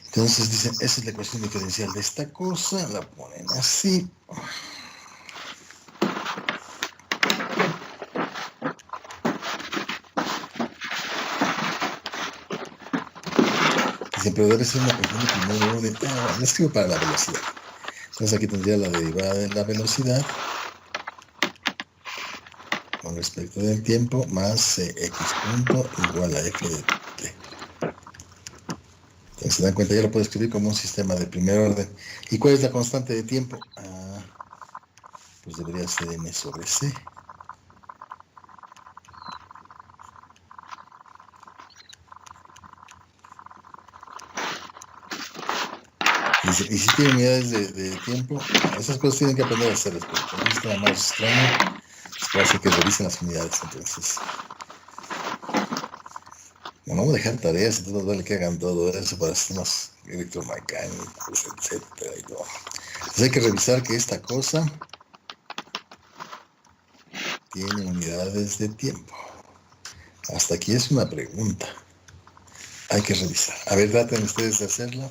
Speaker 1: Entonces dicen, esa es la ecuación diferencial de esta cosa, la ponen así. Dicen, pero debe ser una ecuación de primer orden. Bueno, la escribo para la velocidad. Entonces aquí tendría la derivada de la velocidad con respecto del tiempo más x punto igual a f de t. Entonces se dan cuenta, ya lo puedo escribir como un sistema de primer orden. ¿Y cuál es la constante de tiempo? Pues debería ser m sobre c. Y si tienen unidades de tiempo, esas cosas tienen que aprender a hacerlas, porque un sistema más extraño es para hacer que revisen las unidades. Entonces, no vamos a dejar tareas, entonces vale que hagan todo eso para sistemas electromecánicos, etcétera. Y todo. Entonces hay que revisar que esta cosa tiene unidades de tiempo. Hasta aquí es una pregunta. Hay que revisar. A ver, traten ustedes de hacerlo.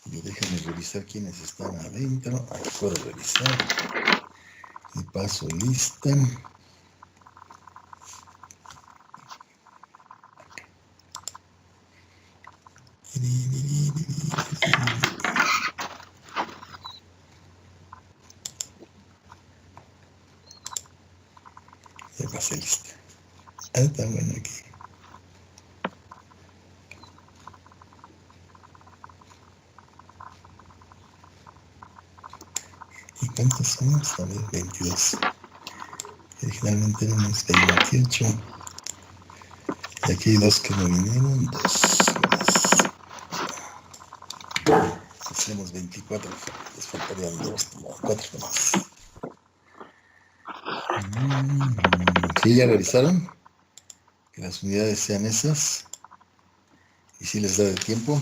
Speaker 1: Y déjenme revisar quiénes están adentro. Aquí puedo revisar. Y paso lista. Ya pasé lista. Está bueno aquí. ¿Y cuántos somos? A ver, 22. Originalmente éramos 28. Y aquí hay dos que no vinieron. Dos más. Hacemos 24. Les faltarían dos, no, 4 más. ¿Sí ya revisaron? Que las unidades sean esas. Y si les da de tiempo.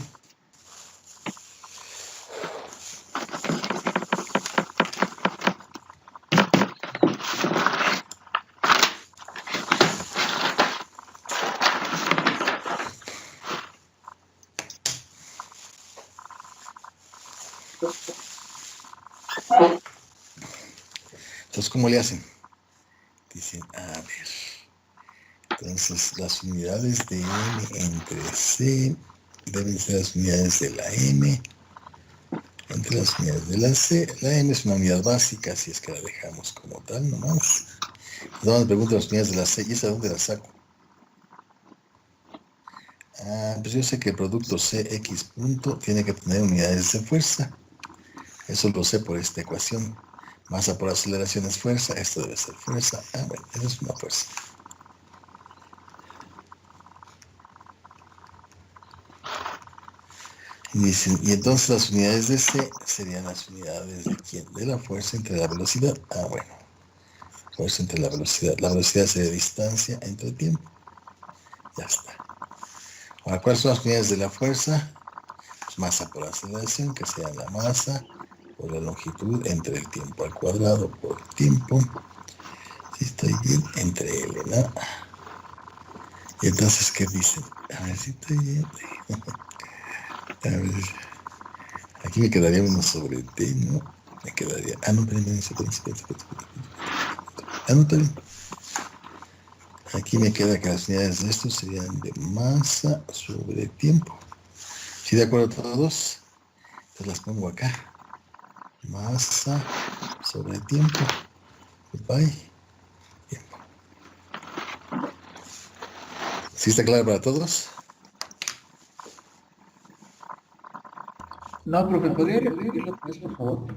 Speaker 1: Entonces, ¿cómo le hacen? Dicen, a ver. Entonces, las unidades de M entre C deben ser las unidades de la M entre las unidades de la C. La M es una unidad básica, si es que la dejamos como tal nomás. Entonces, me pregunto las unidades de la C, ¿y esa dónde la saco? Pues yo sé que el producto CX punto tiene que tener unidades de fuerza. Eso lo sé por esta ecuación. Masa por aceleración es fuerza, esto debe ser fuerza. Bueno, eso es una fuerza. Y entonces las unidades de C serían las unidades de ¿quién? De la fuerza entre la velocidad. Bueno. Fuerza entre la velocidad. La velocidad sería distancia entre tiempo. Ya está. Ahora, ¿cuáles son las unidades de la fuerza? Pues masa por aceleración, que sea la masa por la longitud entre el tiempo al cuadrado por tiempo. Si estoy bien, entre L, ¿no? Y entonces, ¿qué dicen? A ver si estoy bien. A ver. Aquí me quedaría uno sobre T, ¿no? Me quedaría. No, espérenme, no, está bien. Aquí me queda que las unidades de esto serían de masa sobre tiempo. ¿Sí de acuerdo todos? Entonces las pongo acá. Masa sobre tiempo. Bye. Tiempo. ¿Sí está claro para todos?
Speaker 3: No, profe, ¿podría repetirlo, por favor?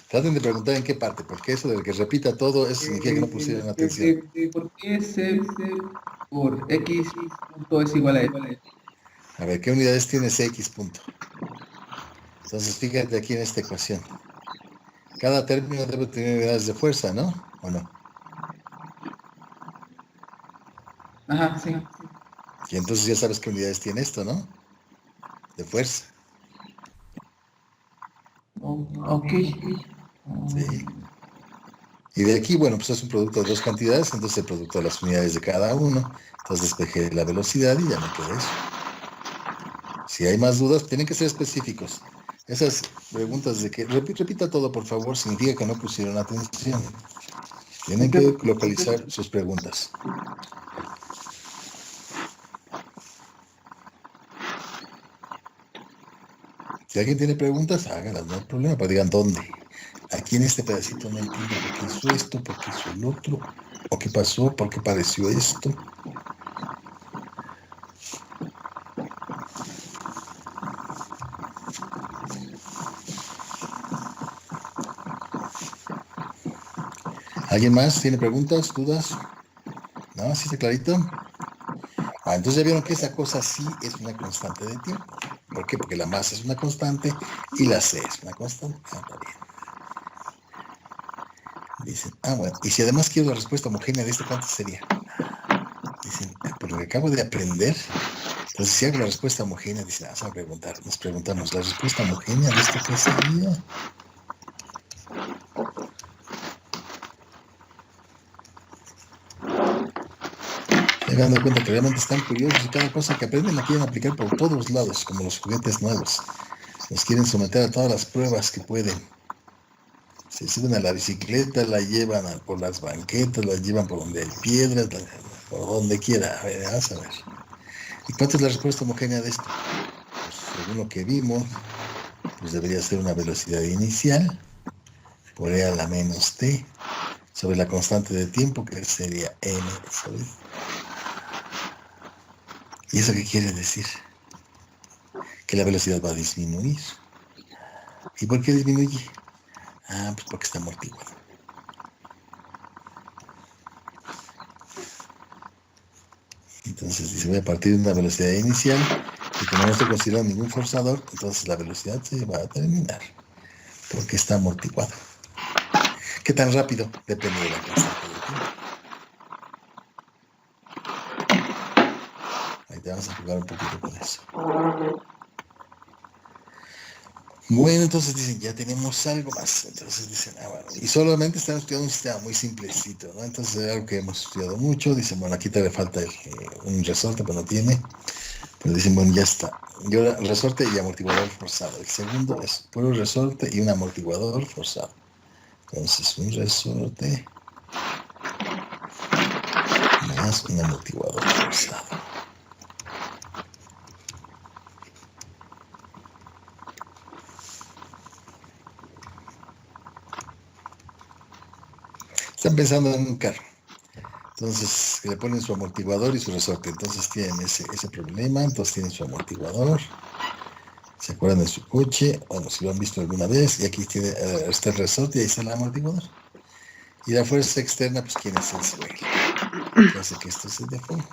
Speaker 1: Traten de preguntar en qué parte, porque eso de que repita todo, eso significa que no pusieron atención.
Speaker 3: ¿Por qué C por X punto es igual a F?
Speaker 1: A ver, ¿qué unidades tiene ese X punto? Entonces, fíjate aquí en esta ecuación. Cada término debe tener unidades de fuerza, ¿no? ¿O no?
Speaker 3: Ajá, sí.
Speaker 1: Y entonces ya sabes qué unidades tiene esto, ¿no? De fuerza.
Speaker 3: Ok.
Speaker 1: Sí. Y de aquí, bueno, pues es un producto de dos cantidades, entonces el producto de las unidades de cada uno. Entonces despejé la velocidad y ya me quedé eso. Si hay más dudas, tienen que ser específicos. Esas preguntas de que, repita todo, por favor, significa que no pusieron atención. Tienen que localizar sus preguntas. Si alguien tiene preguntas, hágalas, no hay problema, pero digan dónde. Aquí en este pedacito no entiendo por qué hizo esto, por qué hizo el otro, o qué pasó, por qué pareció esto. ¿Alguien más tiene preguntas, dudas? ¿No? ¿Sí está clarito? Entonces ya vieron que esa cosa sí es una constante de tiempo. ¿Por qué? Porque la masa es una constante y la C es una constante. Está bien. Dicen, bueno, y si además quiero la respuesta homogénea de esto, ¿cuánto sería? Dicen, por lo que acabo de aprender, entonces si hago la respuesta homogénea, dicen, vamos a preguntar, nos preguntamos, ¿la respuesta homogénea de esto qué sería? Se dan dando cuenta que realmente están curiosos y cada cosa que aprenden la quieren aplicar por todos lados, como los juguetes nuevos. Los quieren someter a todas las pruebas que pueden. Se suben a la bicicleta, la llevan por las banquetas, la llevan por donde hay piedras, por donde quiera. A ver, vamos a ver. ¿Y cuánto es la respuesta homogénea de esto? Pues según lo que vimos, pues debería ser una velocidad inicial por e a la menos t sobre la constante de tiempo, que sería m, ¿sabes? ¿Y eso qué quiere decir? Que la velocidad va a disminuir. ¿Y por qué disminuye? Pues porque está amortiguado. Entonces dice, voy a partir de una velocidad inicial y como no estoy considerando ningún forzador, entonces la velocidad se va a terminar porque está amortiguado. ¿Qué tan rápido? Depende de la constante de tiempo. Ahí te vamos a jugar un poquito con eso. Bueno, entonces dicen, ya tenemos algo más. Entonces dicen, bueno, y solamente están estudiando un sistema muy simplecito, ¿no? Entonces es algo que hemos estudiado mucho. Dicen, bueno, aquí te le falta un resorte, pero no tiene. Pero dicen, bueno, ya está. Y ahora, resorte y amortiguador forzado. El segundo es puro resorte y un amortiguador forzado. Entonces, un resorte más un amortiguador forzado. Están pensando en un carro. Entonces, le ponen su amortiguador y su resorte. Entonces, tienen ese problema. Entonces, tienen su amortiguador. ¿Se acuerdan de su coche? Bueno, si lo han visto alguna vez. Y aquí está el resorte y ahí está el amortiguador. Y la fuerza externa, pues, ¿quién es el suelo? Que hace que esto se deforme.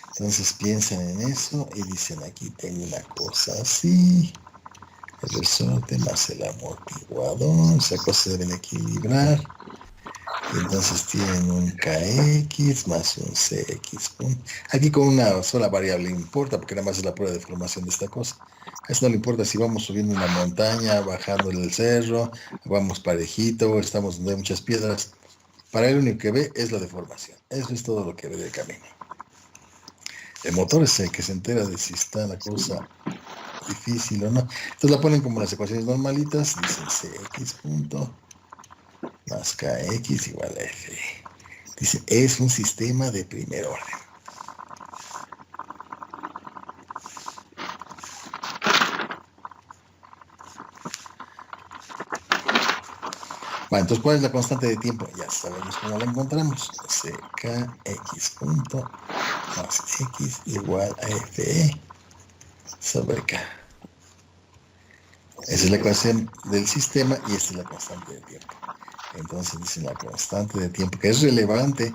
Speaker 1: Entonces, piensan en eso y dicen, aquí tengo una cosa así. El resorte más el amortiguador. Esa cosa se deben equilibrar. Y entonces tienen un kx más un cx. Aquí con una sola variable importa, porque nada más es la prueba de deformación de esta cosa. A eso no le importa si vamos subiendo una montaña, bajando el cerro, vamos parejito, estamos donde hay muchas piedras. Para él lo único que ve es la deformación. Eso es todo lo que ve del camino. El motor es el que se entera de si está la cosa difícil o no. Entonces la ponen como las ecuaciones normalitas, dicen cx punto más kx igual a f. Dice, es un sistema de primer orden. Vale, entonces, ¿cuál es la constante de tiempo? Ya sabemos cómo la encontramos. Kx punto más x igual a fe sobre k. Esa es la ecuación del sistema y esta es la constante de tiempo. Entonces dicen la constante de tiempo, que es relevante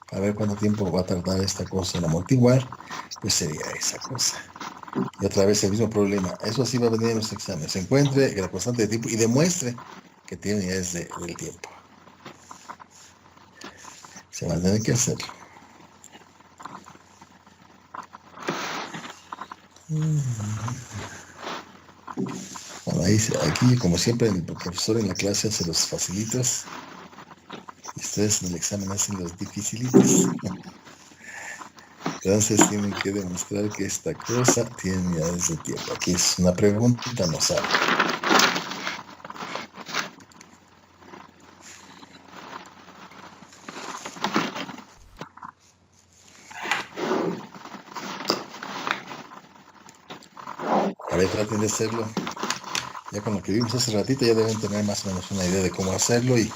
Speaker 1: para ver cuánto tiempo va a tardar esta cosa en amortiguar, pues sería esa cosa. Y otra vez el mismo problema. Eso así va a venir en los exámenes. Se encuentre la constante de tiempo y demuestre que tiene unidades del tiempo. Se va a tener que hacerlo. Bueno, aquí, como siempre, el profesor en la clase hace los facilitos y ustedes en el examen hacen los dificilitos. Entonces tienen que demostrar que esta cosa tiene unidades de tiempo. Aquí es una pregunta, no sabe. A ver, traten de hacerlo. Ya con lo que vimos hace ratito ya deben tener más o menos una idea de cómo hacerlo y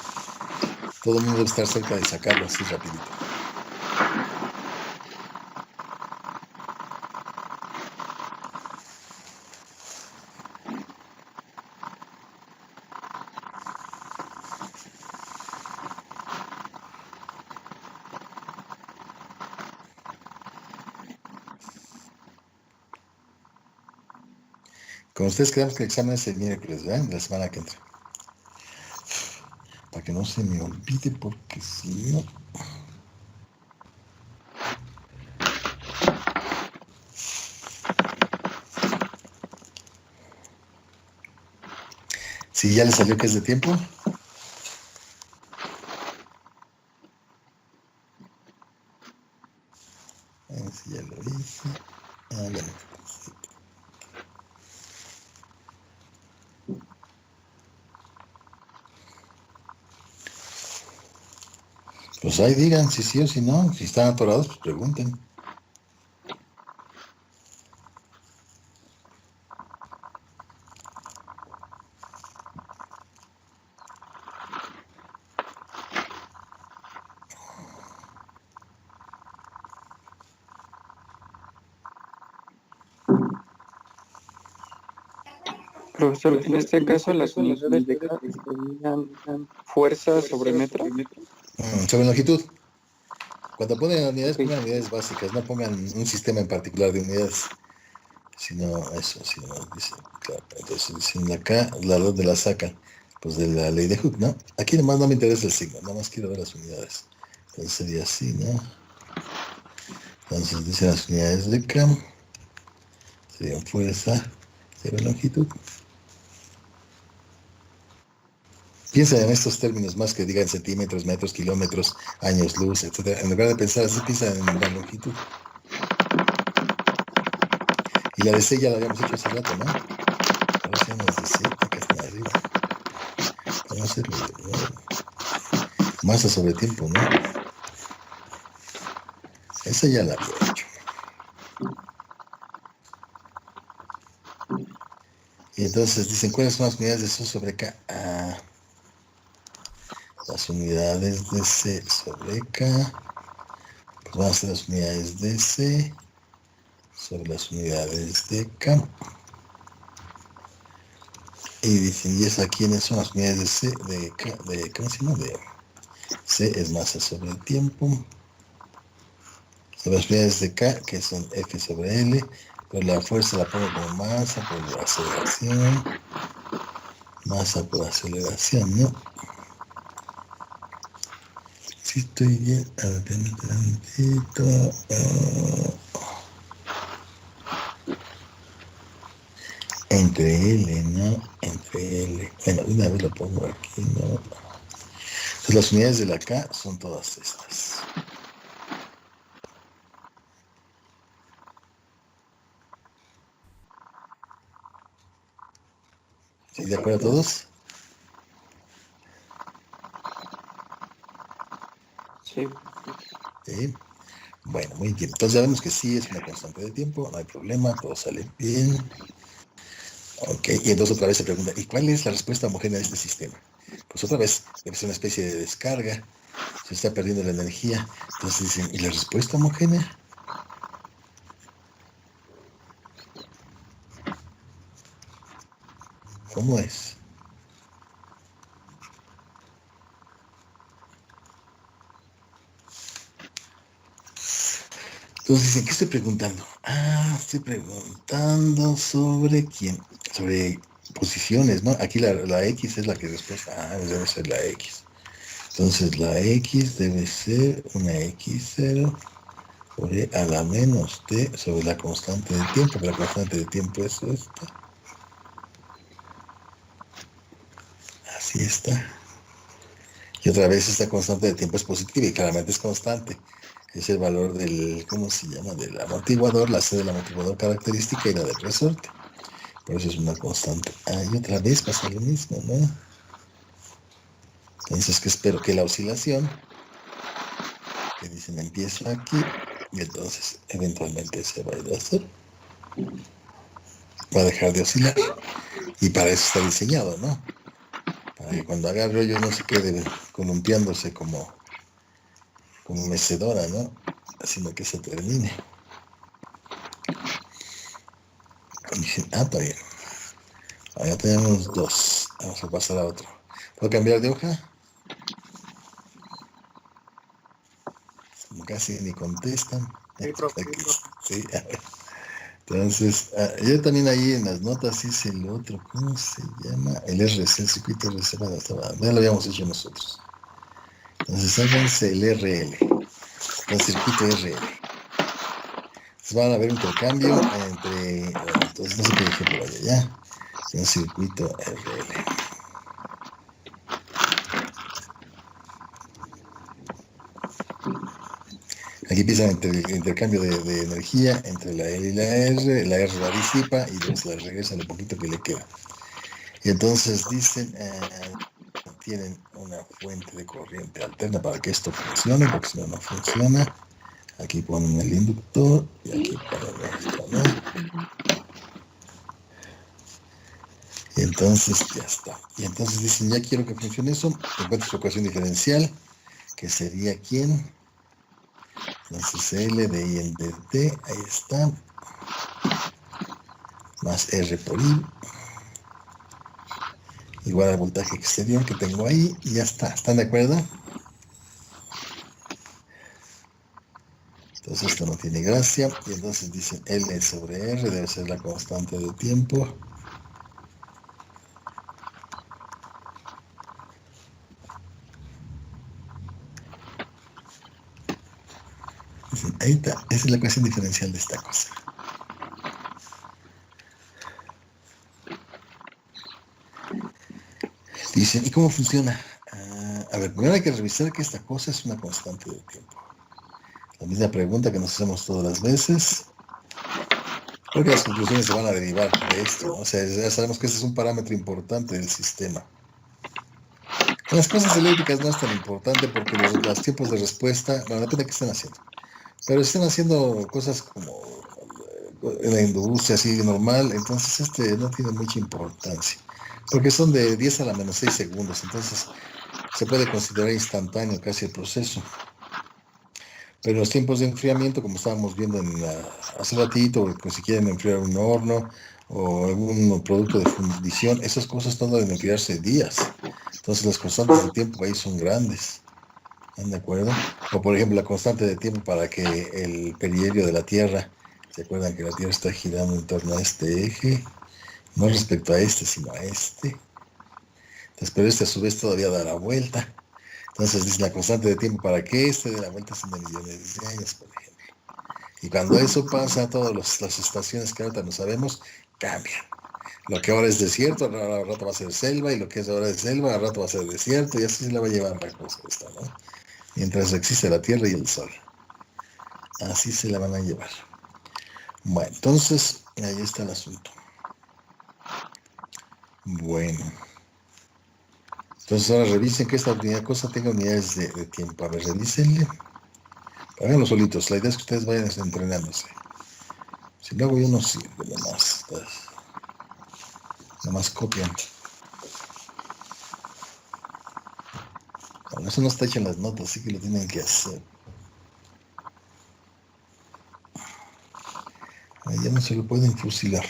Speaker 1: todo el mundo debe estar cerca de sacarlo así rapidito. Con ustedes quedamos que el examen es el miércoles, ¿verdad? La semana que entra. Para que no se me olvide, porque si no... Si ya le salió que es de tiempo. A ver si ya lo hice. Ah, ya no. Pues ahí digan si sí o si no. Si están atorados, pues pregunten.
Speaker 3: Profesor, en este caso las unidades de K serían fuerza sobre metro.
Speaker 1: Sobre longitud. Cuando ponen unidades,
Speaker 3: Ok.
Speaker 1: pongan unidades básicas. No pongan un sistema en particular de unidades. Sino eso, sino dice, claro. Entonces dicen acá, la de la sacan. Pues de la ley de Hooke, ¿no? Aquí nomás no me interesa el signo, nada más quiero ver las unidades. Entonces sería así, ¿no? Entonces dicen las unidades de K. Serían fuerza, cero longitud. Piensa en estos términos más que digan centímetros, metros, kilómetros, años, luz, etc. En lugar de pensar así, piensa en la longitud. Y la de C ya la habíamos hecho hace rato, ¿no? Ahora sí las de C, acá están arriba. Vamos a hacerlo de nuevo. Masa sobre tiempo, ¿no? Esa ya la había hecho. Y entonces dicen, ¿cuáles son las unidades de C sobre K? Ah, las unidades de C sobre K, pues van a ser las unidades de C sobre las unidades de K. Y dicen, ¿y esas quiénes son las unidades de C? De K, ¿cómo se llama? De C es masa sobre el tiempo. Sobre las unidades de K, que son F sobre L, pero la fuerza la pongo como masa por aceleración. Masa por aceleración, ¿no? Si estoy bien, a ver, un tantito. Entre L, ¿no? Entre L. Bueno, una vez lo pongo aquí, ¿no? Entonces las unidades de la K son todas estas. ¿Sí? ¿De acuerdo todos?
Speaker 3: Sí.
Speaker 1: Sí. Bueno, muy bien. Entonces ya vemos que sí es una constante de tiempo, no hay problema, todo sale bien. Ok, y entonces otra vez se pregunta, ¿y cuál es la respuesta homogénea de este sistema? Pues otra vez, debe ser una especie de descarga, se está perdiendo la energía. Entonces dicen, ¿y la respuesta homogénea? ¿Cómo es? Entonces dicen, ¿qué estoy preguntando? Ah, estoy preguntando sobre quién, sobre posiciones, ¿no? Aquí la X es la que respuesta. Ah, debe ser la X. Entonces la X debe ser una X0 por E a la menos T sobre la constante de tiempo, que la constante de tiempo es esta. Así está. Y otra vez esta constante de tiempo es positiva y claramente es constante. Es el valor del, ¿cómo se llama? Del amortiguador, la C del amortiguador característica y la del resorte. Por eso es una constante. Y otra vez pasa lo mismo, ¿no? Entonces, que espero que la oscilación, que dicen empiezo aquí, y entonces eventualmente se va a ir a hacer. Va a dejar de oscilar. Y para eso está diseñado, ¿no? Para que cuando haga rollo no se quede columpiándose como mecedora, ¿no? Sino que se termine. Y dicen, está bien. Ahora tenemos dos. Vamos a pasar a otro. ¿Puedo cambiar de hoja? Como casi ni contestan.
Speaker 3: Sí, profe.
Speaker 1: Sí, a ver. Entonces, yo también ahí en las notas hice el otro, ¿cómo se llama? El RC, el circuito RC, ya lo habíamos hecho nosotros. Entonces, háganse el RL, el circuito RL. Entonces, van a ver un intercambio entre, entonces no sé qué dije por allá, ya. Un circuito RL. Aquí empieza el intercambio de energía entre la L y la R la disipa y luego se la regresa lo poquito que le queda. Y entonces dicen, tienen una fuente de corriente alterna para que esto funcione, porque si no, no funciona. Aquí ponen el inductor y aquí ponen esto, ¿no? Y entonces ya está. Y entonces dicen, ya quiero que funcione eso, encuentro su ecuación diferencial, que sería ¿quién? Entonces L de I en de T, ahí está, más R por I, igual al voltaje exterior que tengo ahí, y ya está. ¿Están de acuerdo? Entonces esto no tiene gracia, y entonces dicen L sobre R debe ser la constante de tiempo. Dicen, ahí está, esa es la ecuación diferencial de esta cosa. Dicen, ¿y cómo funciona? A ver, primero hay que revisar que esta cosa es una constante de tiempo. La misma pregunta que nos hacemos todas las veces. Creo que las conclusiones se van a derivar de esto, ¿no? O sea, ya sabemos que ese es un parámetro importante del sistema. En las cosas eléctricas no es tan importante porque los tiempos de respuesta, bueno, depende de qué estén haciendo. Pero si están haciendo cosas como en la industria así normal, entonces no tiene mucha importancia. Porque son de 10 a la menos 6 segundos, entonces se puede considerar instantáneo casi el proceso. Pero los tiempos de enfriamiento, como estábamos viendo hace ratito, que si quieren enfriar un horno o algún producto de fundición, esas cosas no deben enfriarse días. Entonces las constantes de tiempo ahí son grandes. ¿Están de acuerdo? O por ejemplo la constante de tiempo para que el perihelio de la Tierra, ¿se acuerdan que la Tierra está girando en torno a este eje? No respecto a este, sino a este. Entonces, pero este a su vez todavía da la vuelta. Entonces dice la constante de tiempo para que este dé la vuelta son de millones de años, por ejemplo. Y cuando eso pasa, todas las estaciones que ahorita no sabemos cambian. Lo que ahora es desierto, al rato va a ser selva, y lo que es ahora es selva, al rato va a ser desierto, y así se la va a llevar la cosa esta, ¿no? Mientras existe la Tierra y el Sol. Así se la van a llevar. Bueno, entonces, ahí está el asunto. Bueno. Entonces ahora revisen que esta cosa tenga unidades de tiempo. A ver, revísenle. Háganlo solitos. La idea es que ustedes vayan entrenándose. Si lo hago yo no sirve, nomás copian. Bueno, eso no está hecho en las notas, así que lo tienen que hacer. Ahí ya no se lo pueden fusilar.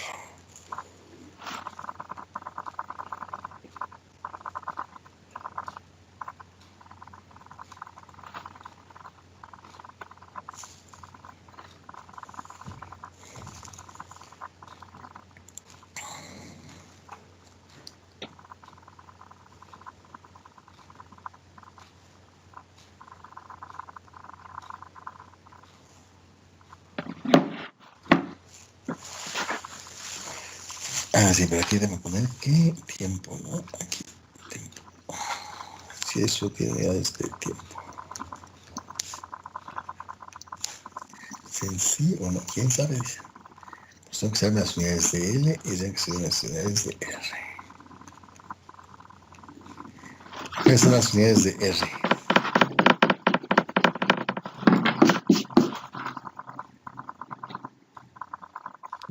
Speaker 1: sí, pero aquí debo poner ¿qué tiempo, no? Aquí, tiempo. Si eso tiene unidades de tiempo. ¿En sí o no? ¿Quién sabe? Dice. Pues tengo que saber las unidades de L y tengo que saber las unidades de R. ¿Cuáles son las unidades de R?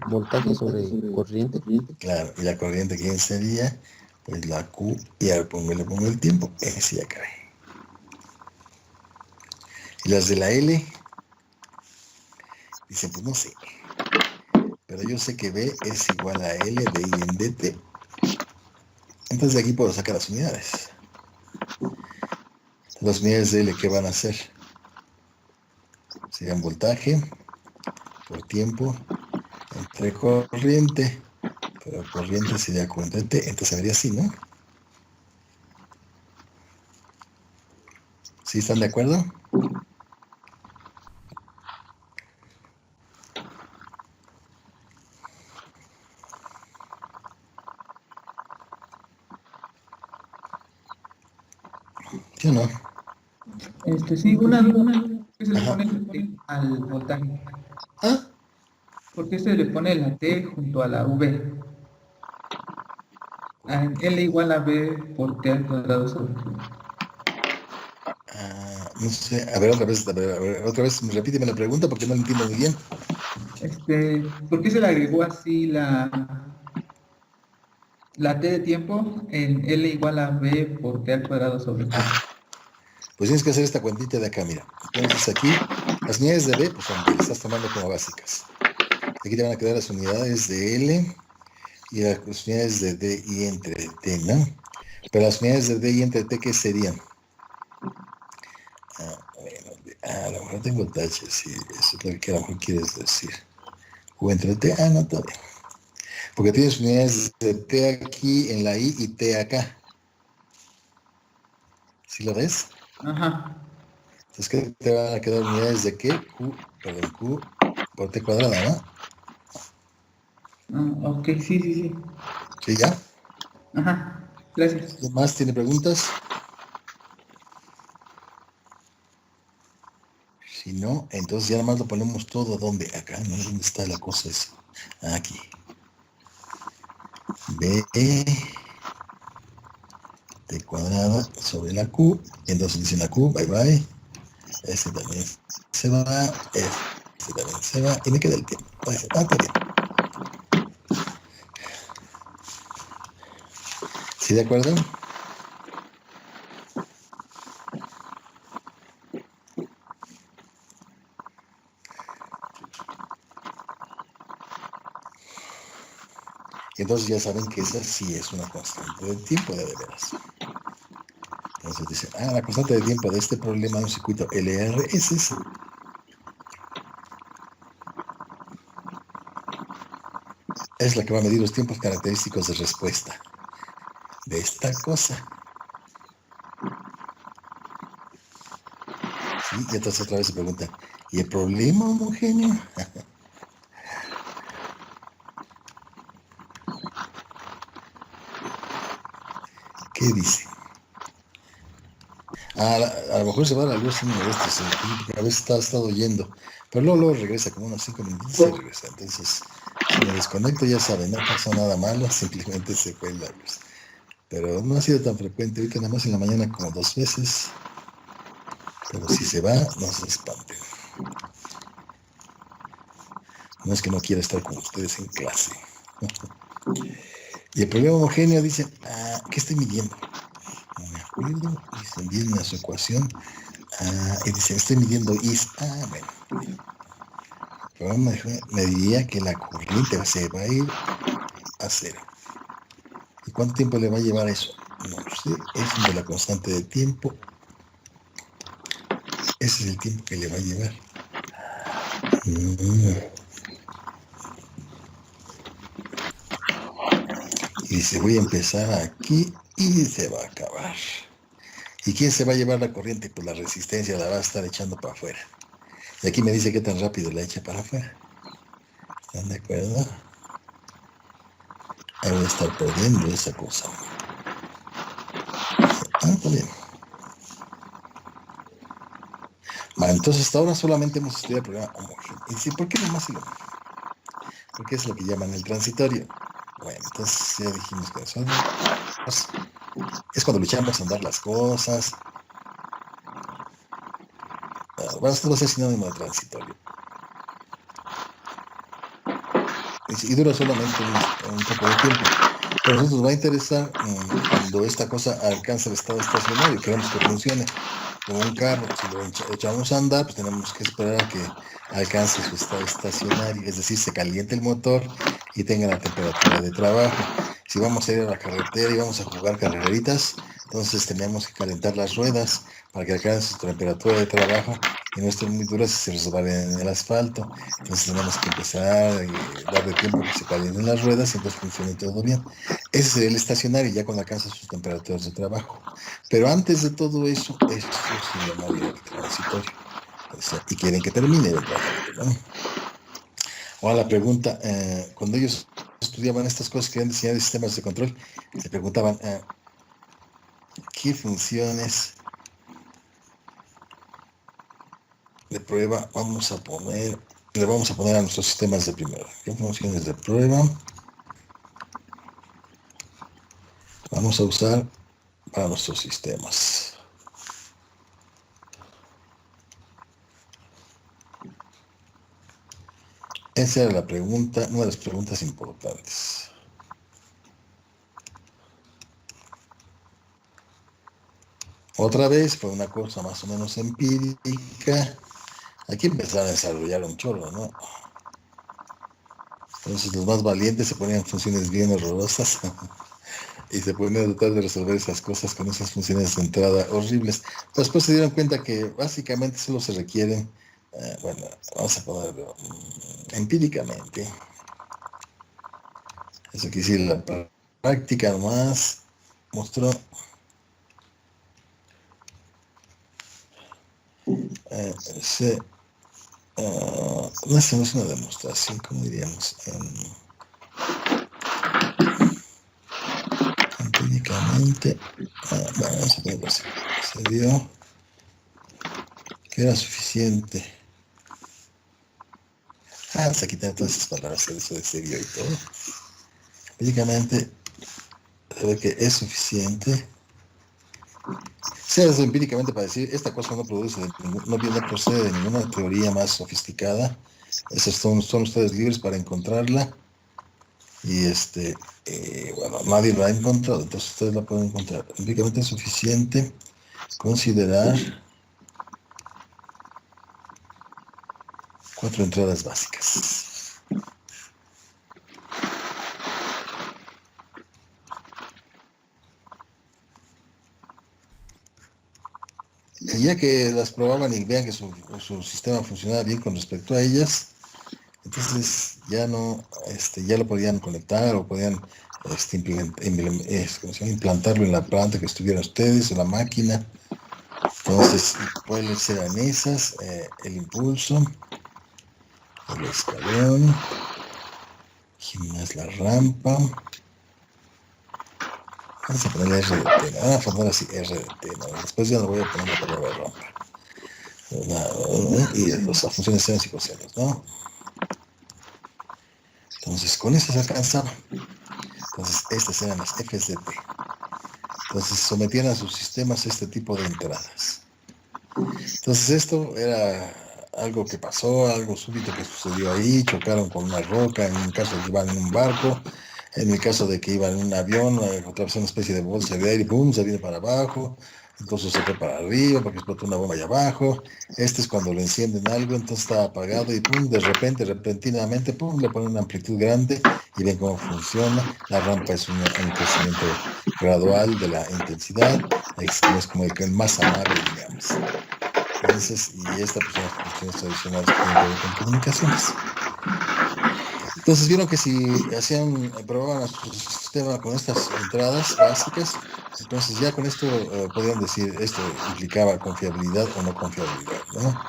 Speaker 4: Voltaje sobre corriente.
Speaker 1: Claro, y la corriente, ¿quién sería? Pues la Q, y ahora le pongo el tiempo, ese ya cae. Y las de la L, dicen, pues no sé, pero yo sé que B es igual a L de I en dt. Entonces de aquí puedo sacar las unidades. Las unidades de L, ¿qué van a ser? Serían voltaje por tiempo entre corriente, pero corriente sería Q entre T, entonces se vería así, ¿no? ¿Sí están de acuerdo? ¿Sí o no?
Speaker 5: Sí, una duda. ¿Por qué se le
Speaker 1: Ajá.
Speaker 5: pone la T al voltaje?
Speaker 1: ¿Ah?
Speaker 5: ¿Por qué se le pone la T junto a la V? En L igual a B por T al cuadrado sobre Q.
Speaker 1: No sé, a ver, otra vez, repíteme la pregunta porque no la entiendo muy bien.
Speaker 5: ¿Por qué se le agregó así la T de tiempo en L igual a B por T al cuadrado sobre Q?
Speaker 1: Pues tienes que hacer esta cuentita de acá, mira. Entonces aquí, las unidades de B, pues son B, las estás tomando como básicas. Aquí te van a quedar las unidades de L y las unidades de D y entre T, ¿no? Pero las unidades de D y entre T, ¿qué serían? Bueno, a lo mejor tengo taches, sí, eso es lo que a lo mejor quieres decir. O entre T, no, todavía. Porque tienes unidades de T aquí en la I y T acá. ¿Sí lo ves?
Speaker 5: Ajá.
Speaker 1: Entonces, ¿qué te van a quedar unidades de qué? Q por T cuadrada, ¿no?
Speaker 5: Ok, sí, sí, sí.
Speaker 1: Sí, ya.
Speaker 5: Ajá. Gracias.
Speaker 1: ¿Quién más tiene preguntas? Si no, entonces ya nada más lo ponemos todo donde acá, ¿no? ¿Dónde está la cosa esa? Aquí. B T cuadrada sobre la Q. Entonces dice la Q, bye bye. Ese también se va. Ese también se va. Y me queda el tiempo. Está bien. ¿Sí de acuerdo? Y entonces ya saben que esa sí es una constante de tiempo de veras. Entonces dicen, la constante de tiempo de este problema de un circuito LR es esa. Es la que va a medir los tiempos característicos de respuesta de esta cosa. ¿Sí? Y entonces otra vez se preguntan, ¿y el problema homogéneo? ¿Qué dice? A lo mejor se va a la luz en uno de estos, porque a veces está estado yendo, pero luego regresa como unos 5 minutos y regresa. Entonces, si me desconecto, ya saben, no pasó nada malo, simplemente se fue la luz. Pero no ha sido tan frecuente, ahorita nada más en la mañana como 2 veces. Pero si se va, no se espanten. No es que no quiera estar con ustedes en clase. Y el problema homogéneo dice, ¿qué estoy midiendo? No me acuerdo. Dicen, viene su ecuación. Y dice, estoy midiendo is. Bueno. El problema me diría que la corriente se va a ir a cero. ¿Y cuánto tiempo le va a llevar eso? No lo sé. Es de la constante de tiempo. Ese es el tiempo que le va a llevar. Y dice, voy a empezar aquí y se va a acabar. ¿Y quién se va a llevar la corriente? Pues la resistencia la va a estar echando para afuera. Y aquí me dice qué tan rápido la echa para afuera. ¿Están de acuerdo? Ahí voy a estar perdiendo esa cosa. Está bien. Vale, entonces hasta ahora solamente hemos estudiado el programa homógeno. Y sí, ¿por qué nomás el homógeno? Porque es lo que llaman el transitorio. Bueno, entonces ya dijimos que eso es cuando luchamos a andar las cosas. Bueno, esto va a ser sinónimo de transitorio. Y dura solamente un poco de tiempo. Pero a nosotros nos va a interesar cuando esta cosa alcanza el estado estacionario, queremos que funcione como un carro. Si lo echamos a andar, pues tenemos que esperar a que alcance su estado estacionario, es decir, se caliente el motor y tenga la temperatura de trabajo. Si vamos a ir a la carretera y vamos a jugar carreritas, entonces tenemos que calentar las ruedas para que alcance su temperatura de trabajo y no estén muy duras y se resbalen en el asfalto. Entonces tenemos que empezar a darle tiempo que se calienten las ruedas y entonces funcione todo bien. Ese sería el estacionario ya cuando alcanza sus temperaturas de trabajo. Pero antes de todo eso se llamaría el transitorio. O sea, y quieren que termine eventualmente, ¿no? Ahora la pregunta, cuando ellos estudiaban estas cosas que eran diseñar sistemas de control, se preguntaban qué funciones de prueba le vamos a poner a nuestros sistemas de primero. ¿Qué funciones de prueba vamos a usar para nuestros sistemas? Esa era la pregunta, una de las preguntas importantes. Otra vez fue una cosa más o menos empírica. Aquí empezaron a desarrollar un chorro, ¿no? Entonces los más valientes se ponían funciones bien horrorosas y se ponían a tratar de resolver esas cosas con esas funciones de entrada horribles. Pero después se dieron cuenta que básicamente solo se requieren, bueno, vamos a ponerlo empíricamente. Eso quiere decir, la práctica nomás mostró no es una demostración, ¿cómo diríamos? Empíricamente, bueno, vamos a ponerlo así. Se vio que era suficiente. Vamos a quitar todas esas palabras, eso de se vio y todo. Empíricamente, se ve que es suficiente. Sea eso empíricamente para decir, esta cosa no procede de ninguna teoría más sofisticada. Esos son ustedes libres para encontrarla. Y bueno, nadie lo ha encontrado, entonces ustedes la pueden encontrar. Empíricamente es suficiente considerar 4 entradas básicas. Y ya que las probaban y vean que su sistema funcionaba bien con respecto a ellas, entonces ya no, ya lo podían conectar o podían implantarlo en la planta que estuvieran ustedes, en la máquina. Entonces, ¿cuáles eran esas? El impulso, el escalón, ¿quién más? La rampa. Vamos a ponerle RDT, ¿no? Vamos a poner así RDT, ¿no? Después ya no voy a poner la palabra rampa. Y las funciones sean y cosenos, ¿no? Entonces, con eso se alcanzaba. Entonces, estas eran las Fs de T. Entonces, sometían a sus sistemas este tipo de entradas. Entonces, esto era algo que pasó, algo súbito que sucedió ahí, chocaron con una roca, en un caso de que iban en un barco, en el caso de que iban en un avión, atravesó una especie de bolsa de aire y ¡pum!, se viene para abajo, entonces se fue para arriba porque explotó una bomba allá abajo. Este es cuando le encienden algo, entonces está apagado y ¡pum!, de repente, repentinamente, ¡pum!, le ponen una amplitud grande y ven cómo funciona. La rampa es un crecimiento gradual de la intensidad, es como el más amable, digamos. Entonces, y esta pues son las funciones tradicionales que tienen que ver con comunicaciones. Entonces vieron que si probaban a su sistema con estas entradas básicas, entonces ya con esto podían decir, esto implicaba confiabilidad o no confiabilidad, ¿no?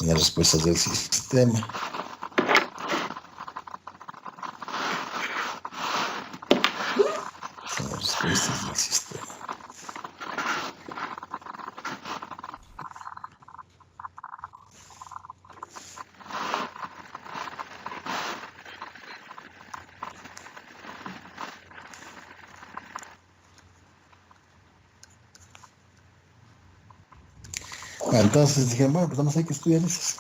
Speaker 1: En las respuestas del sistema. Entonces dijeron, bueno, pues nada más hay que estudiar esas.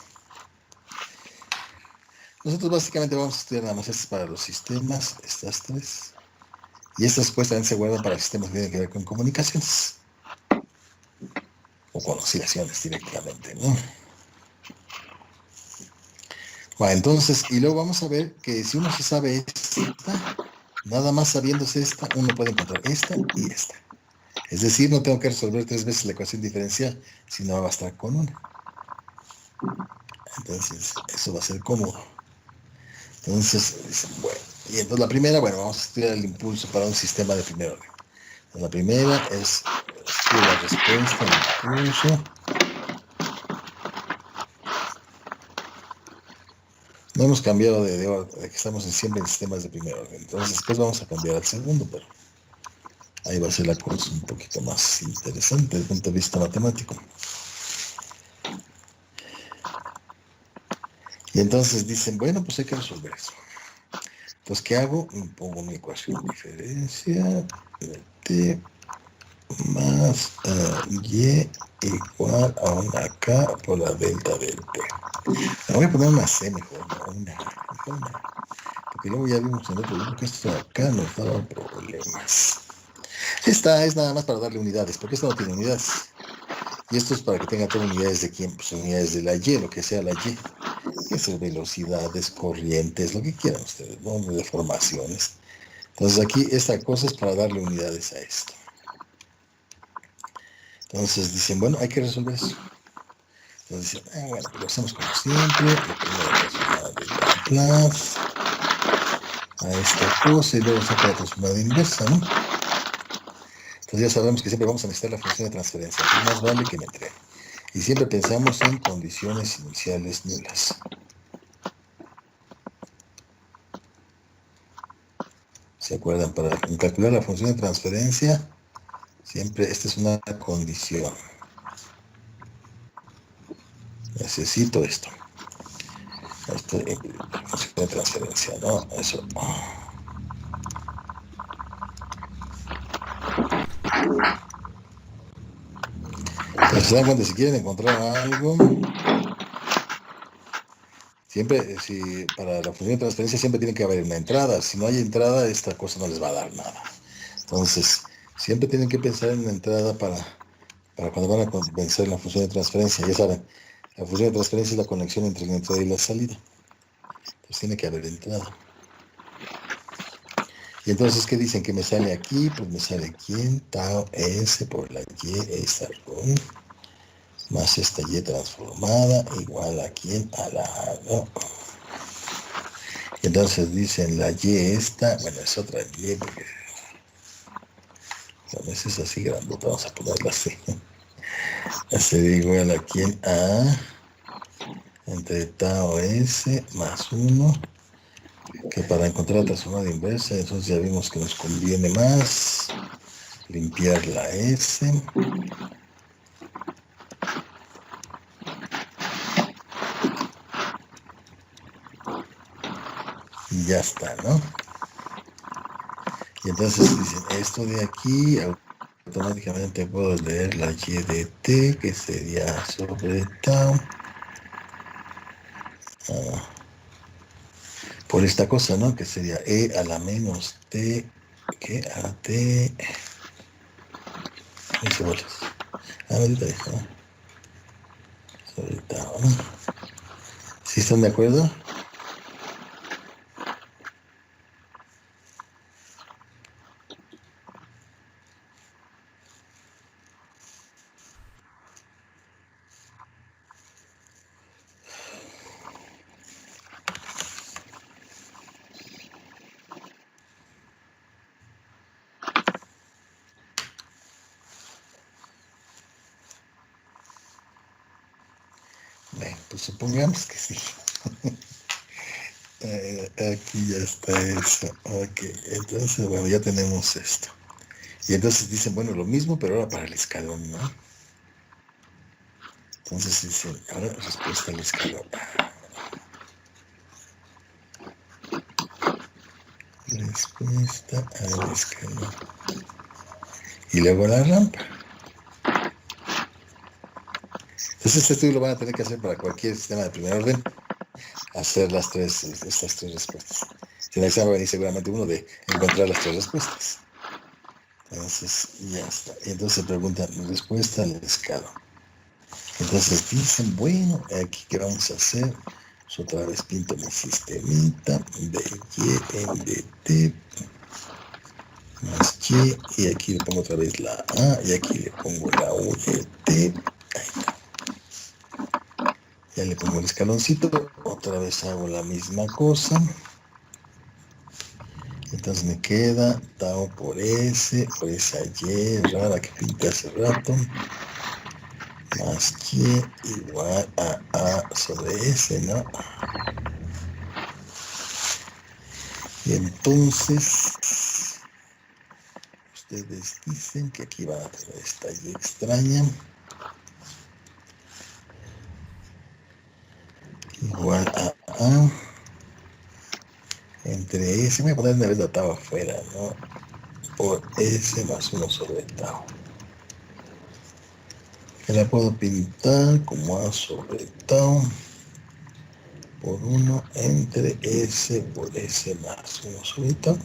Speaker 1: Nosotros básicamente vamos a estudiar nada más estas para los sistemas, estas tres. Y estas pues también se guardan para sistemas que tienen que ver con comunicaciones. O con oscilaciones directamente, ¿no? Bueno, entonces, y luego vamos a ver que si uno se sabe esta, nada más sabiéndose esta, uno puede encontrar esta y esta. Es decir, no tengo que resolver 3 veces la ecuación diferencial, sino va a bastar con una. Entonces, eso va a ser cómodo. Entonces, dicen, bueno, y entonces la primera, bueno, vamos a estudiar el impulso para un sistema de primer orden. Entonces, la primera es la respuesta al impulso. No hemos cambiado de que estamos siempre en sistemas de primer orden. Entonces, después vamos a cambiar al segundo, pero ahí va a ser la cosa un poquito más interesante desde el punto de vista matemático. Y entonces dicen, bueno, pues hay que resolver eso. Entonces, ¿qué hago? Pongo una ecuación de diferencia de t más y igual a una k por la delta del t. Me voy a poner una c mejor, no una. Porque luego ya vimos en otro libro que esto de acá nos daba problemas. Esta es nada más para darle unidades, porque esto no tiene unidades. Y esto es para que tenga todas unidades de quién, pues unidades de la y, lo que sea la y. Que son velocidades, corrientes, lo que quieran ustedes, ¿no? Deformaciones. Entonces aquí esta cosa es para darle unidades a esto. Entonces dicen, bueno, hay que resolver eso. Entonces dicen, bueno, pues lo hacemos como siempre. Lo primero que es de Laplace a esta cosa y luego saca la transformada inversa, ¿no? Entonces ya sabemos que siempre vamos a necesitar la función de transferencia. Entonces más vale que me entreguen. Y siempre pensamos en condiciones iniciales nulas. ¿Se acuerdan? Para calcular la función de transferencia, siempre esta es una condición. Necesito esto. Esto es la función de transferencia, ¿no? Eso. Entonces, ¿se dan cuenta? Si quieren encontrar algo, siempre, si para la función de transferencia siempre tiene que haber una entrada. Si no hay entrada, esta cosa no les va a dar nada. Entonces, siempre tienen que pensar en una entrada para cuando van a vencer la función de transferencia. Ya saben, la función de transferencia es la conexión entre la entrada y la salida. Entonces tiene que haber entrada. Y entonces, ¿qué dicen? Que me sale aquí, pues me sale aquí en tau s por la y esta rho, más esta y transformada, igual aquí en a la a, ¿no? Y entonces dicen la y esta, bueno, es otra y, porque a veces es así grandota, vamos a ponerla así. Hacer igual aquí en a, entre tau s más 1, que para encontrar la transformada inversa, entonces ya vimos que nos conviene más limpiar la S. Y ya está, ¿no? Y entonces dicen, esto de aquí, automáticamente puedo leer la y de t, que sería sobre tau. Por esta cosa, ¿no? Que sería e a la menos t, que a t. Y se vuelve. Ahorita dijo, ¿no? Sobre tau, ¿no? ¿Sí están de acuerdo? Bien, pues supongamos que sí. Aquí ya está eso. Ok, entonces, bueno, ya tenemos esto. Y entonces dicen, bueno, lo mismo, pero ahora para el escalón, ¿no? Entonces dicen, ahora respuesta al escalón. Respuesta al escalón. Y luego la rampa. Entonces este estudio lo van a tener que hacer para cualquier sistema de primer orden, hacer estas tres respuestas. Si en el examen va a venir seguramente uno de encontrar las tres respuestas. Entonces, ya está. Y entonces se preguntan, respuesta al escalo. Entonces dicen, bueno, aquí ¿qué vamos a hacer? Pues otra vez pinto mi sistemita de y en de t más y aquí le pongo otra vez la a, y aquí le pongo la u de t. Ahí está. Ya le pongo el escaloncito, otra vez hago la misma cosa. Entonces me queda tau por esa y rara que pinté hace rato, más y igual a sobre s, ¿no? Y entonces, ustedes dicen que aquí va a tener esta y extraña, igual a entre s, voy a poner una vez la tau afuera, ¿no? Por s más 1 sobre tau. Que la puedo pintar como a sobre tau por 1 entre s por s más 1 sobre tau.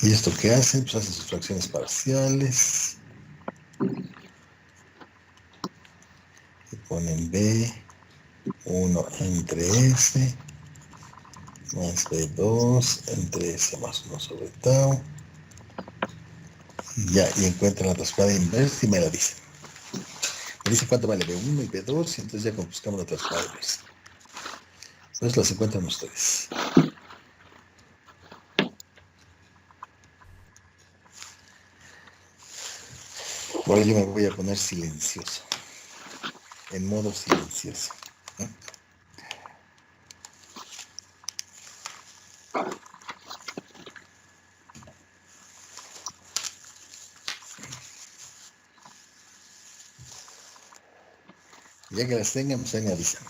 Speaker 1: ¿Y esto qué hacen? Pues hacen sus fracciones parciales. Y ponen b1 entre s más b2 entre s más 1 sobre tau. Y ya, y encuentran la transparada inversa y me la dicen. Me dicen cuánto vale b1 y b2, y entonces ya buscamos la transparada inversa. Entonces las encuentran ustedes. Ahora yo me voy a poner silencioso, en modo silencioso. Ya que las tengan, pues ahí me avisan.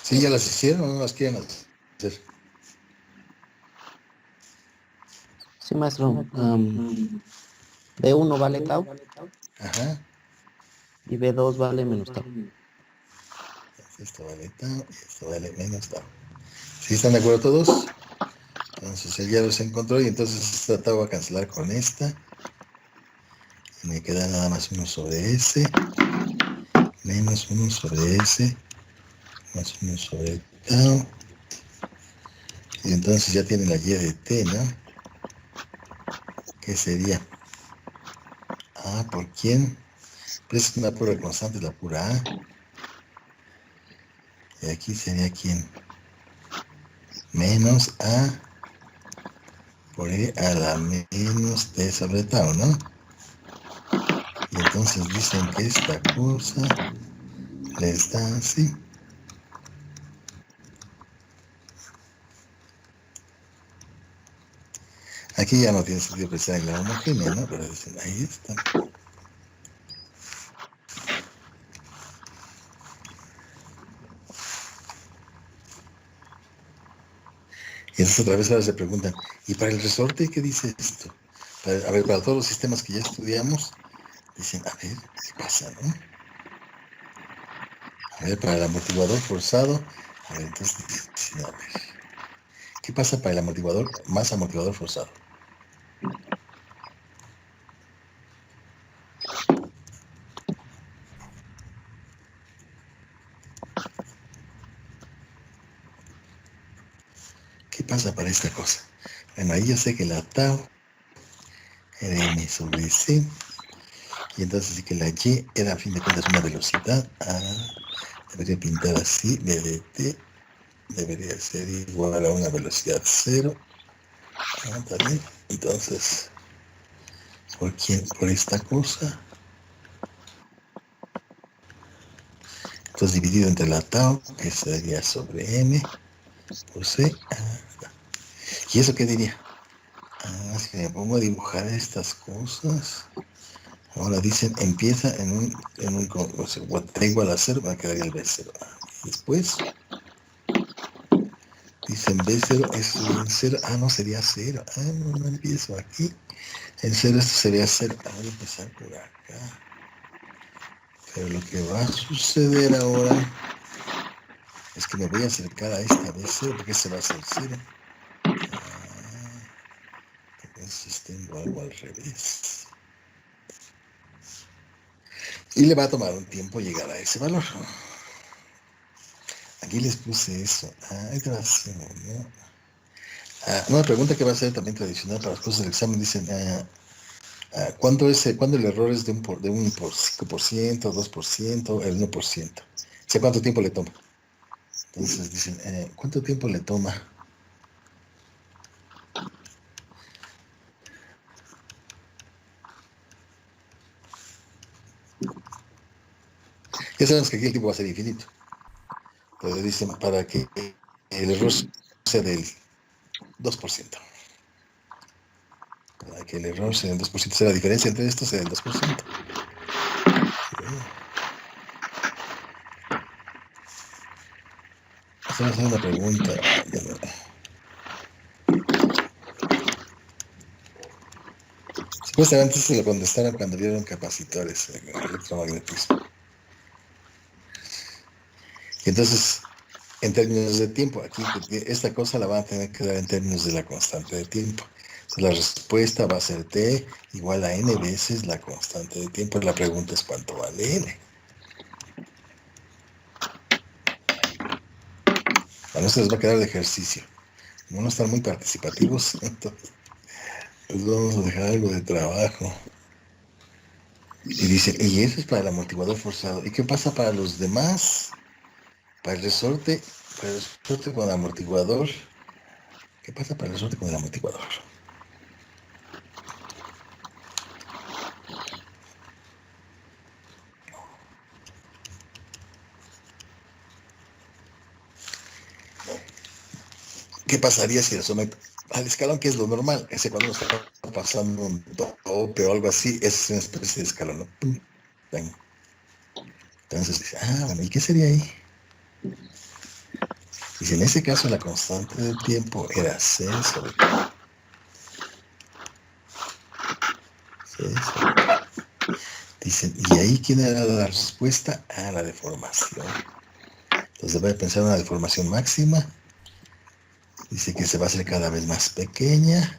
Speaker 1: Sí, ya las hicieron, no las quieren hacer.
Speaker 4: Sí, maestro. B1 vale tau
Speaker 1: Ajá.
Speaker 4: y B2 vale menos tau.
Speaker 1: Esto vale tau y esto vale menos tau. ¿Sí están de acuerdo todos? Entonces él ya los encontró y entonces esta tabla va a cancelar con esta. Y me queda nada más 1 sobre S, menos 1 sobre S, más 1 sobre tau. Y entonces ya tiene la y de t, ¿no? ¿Qué sería? A por quién. Pues es una pura constante, la pura A. Y aquí sería quién. Menos A por E a la menos T sobre tau, ¿no? Y entonces dicen que esta cosa les da así. Aquí ya no tiene sentido pensar en la homogénea, ¿no? Pero dicen, ahí está. Y entonces otra vez ahora se preguntan, ¿y para el resorte qué dice esto? A ver, para todos los sistemas que ya estudiamos, dicen, a ver, ¿qué pasa, no? A ver, para el amortiguador forzado, a ver, entonces, dicen, a ver, ¿qué pasa para el amortiguador más amortiguador forzado? ¿Qué pasa para esta cosa? Bueno, ahí yo sé que la tau era m sobre c, y entonces sí que la y era a fin de cuentas una velocidad. Debería pintar así, b de t debería ser igual a una velocidad 0. Está bien. Entonces, ¿por quién? Por esta cosa. Entonces dividido entre la tau, que sería sobre m por c. ¿Y eso qué diría? Si me pongo a dibujar estas cosas, ahora dicen empieza en un o sea, t igual a 0, va a quedar el b0. Después dicen b0 es en 0. No sería 0. No empiezo aquí. En 0 esto sería 0. Voy a empezar por acá. Pero lo que va a suceder ahora es que me voy a acercar a esta b0 porque se va a hacer 0. Entonces tengo algo al revés. Y le va a tomar un tiempo llegar a ese valor. Aquí les puse eso. Es gracioso, ¿no? Una pregunta que va a ser también tradicional para las cosas del examen. Dicen, ¿cuándo el error es de un 5%, 2%, el 1%? ¿Sé cuánto tiempo le toma? Entonces dicen, ¿cuánto tiempo le toma? Ya sabemos que aquí el tiempo va a ser infinito. Pero dicen para que el error sea del 2%. Para que el error sea del 2%, sea la diferencia entre estos sea del 2%. Vamos a hacer una pregunta. Supuestamente se lo contestaron cuando vieron capacitores en electromagnetismo. Y entonces, en términos de tiempo, aquí esta cosa la van a tener que dar en términos de la constante de tiempo. Entonces, la respuesta va a ser t igual a n veces la constante de tiempo. La pregunta es cuánto vale n. Bueno, esto les va a quedar de ejercicio. Como no están muy participativos, entonces les vamos a dejar algo de trabajo. Y dicen, y eso es para el amortiguador forzado. ¿Y qué pasa para los demás? Para el resorte con el amortiguador. ¿Qué pasa para el resorte con el amortiguador? ¿Qué pasaría si lo someto al escalón, que es lo normal? Ese cuando uno está pasando un tope o algo así, es una especie de escalón, ¿no? Entonces dice, bueno, ¿y qué sería ahí? Dice, en ese caso la constante del tiempo era c sobre t. Dicen, ¿y ahí quién era la respuesta? La deformación. Entonces voy a pensar en una deformación máxima Dice que se va a hacer cada vez más pequeña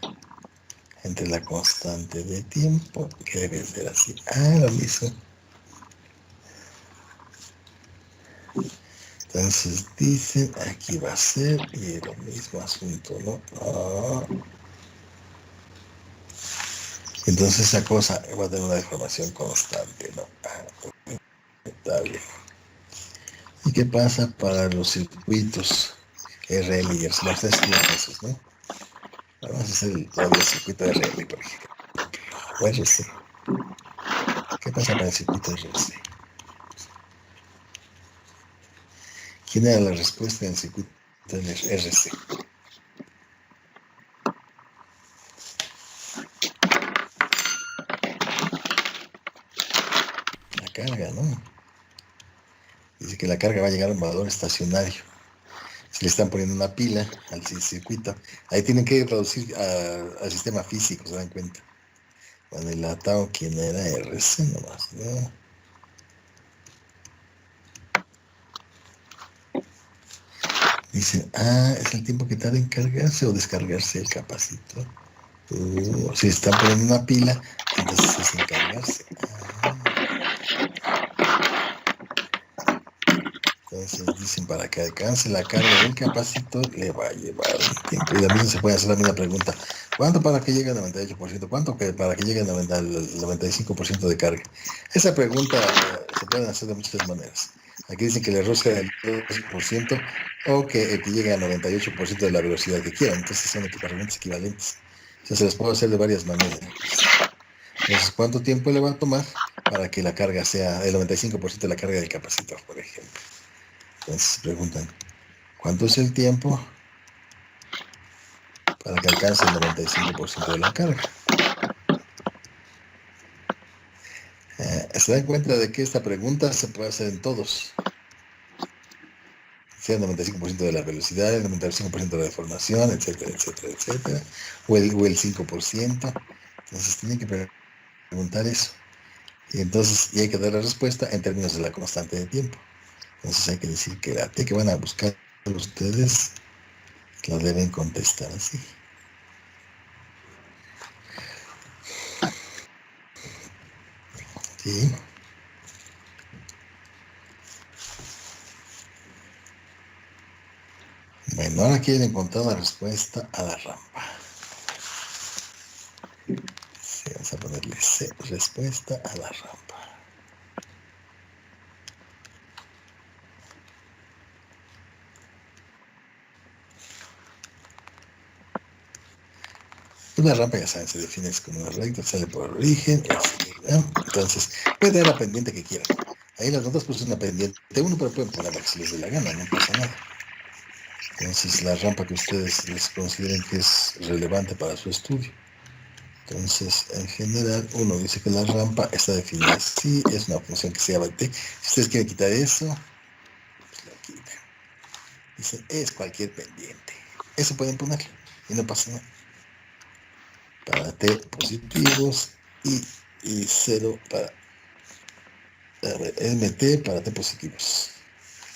Speaker 1: entre la constante de tiempo, que debe ser así. Lo mismo. Entonces dicen, aquí va a ser, y lo mismo asunto, ¿no? Entonces esa cosa va a tener una deformación constante, ¿no? Está bien. ¿Y qué pasa para los circuitos RL y RC? Los tres tienen esos, ¿no? Vamos a hacer todavía el circuito RL, por ejemplo. O RC. ¿Qué pasa para el circuito RC? ¿Quién era la respuesta en el circuito RC? La carga, ¿no? Dice que la carga va a llegar a un valor estacionario. Si le están poniendo una pila al circuito, ahí tienen que traducir al sistema físico, ¿se dan cuenta? Bueno, el atao, ¿quién era? RC nomás, ¿no? Dicen, es el tiempo que tarda en cargarse o descargarse el capacitor. Si están poniendo una pila, entonces es en cargarse. Entonces dicen, para que alcance la carga del capacitor, le va a llevar un tiempo. Y también se puede hacer la misma pregunta. ¿Cuánto para que llegue al 98%? ¿Cuánto para que llegue al 95% de carga? Esa pregunta se puede hacer de muchas maneras. Aquí dicen que el error sea del 2% o que el que llegue al 98% de la velocidad que quieran. Entonces son equivalentes equivalentes. O sea, se las puedo hacer de varias maneras. Entonces, ¿cuánto tiempo le va a tomar para que la carga sea el 95% de la carga del capacitor, por ejemplo? Entonces se preguntan, ¿cuánto es el tiempo para que alcance el 95% de la carga? Se dan cuenta de que esta pregunta se puede hacer en todos. Sea el 95% de la velocidad, el 95% de la deformación, etcétera, etcétera, etcétera. O el 5%. Entonces tienen que preguntar eso. Y hay que dar la respuesta en términos de la constante de tiempo. Entonces hay que decir que la T que van a buscar ustedes la deben contestar así. ¿Sí? Bueno, ahora quieren encontrar la respuesta a la rampa. Sí, vamos a ponerle C, respuesta a la rampa. Una rampa, ya saben, se define como una recta, sale por el origen, y así, ¿no? Entonces, puede tener la pendiente que quieran. Ahí las notas pues una pendiente uno, pero pueden poner la que se les dé la gana, no pasa nada. Entonces, la rampa que ustedes les consideren que es relevante para su estudio. Entonces, en general, uno dice que la rampa está definida así, es una función que se llama t. Si ustedes quieren quitar eso, pues lo quitan. Dicen, es cualquier pendiente. Eso pueden ponerlo y no pasa nada. Para t positivos y 0 para mt para t positivos.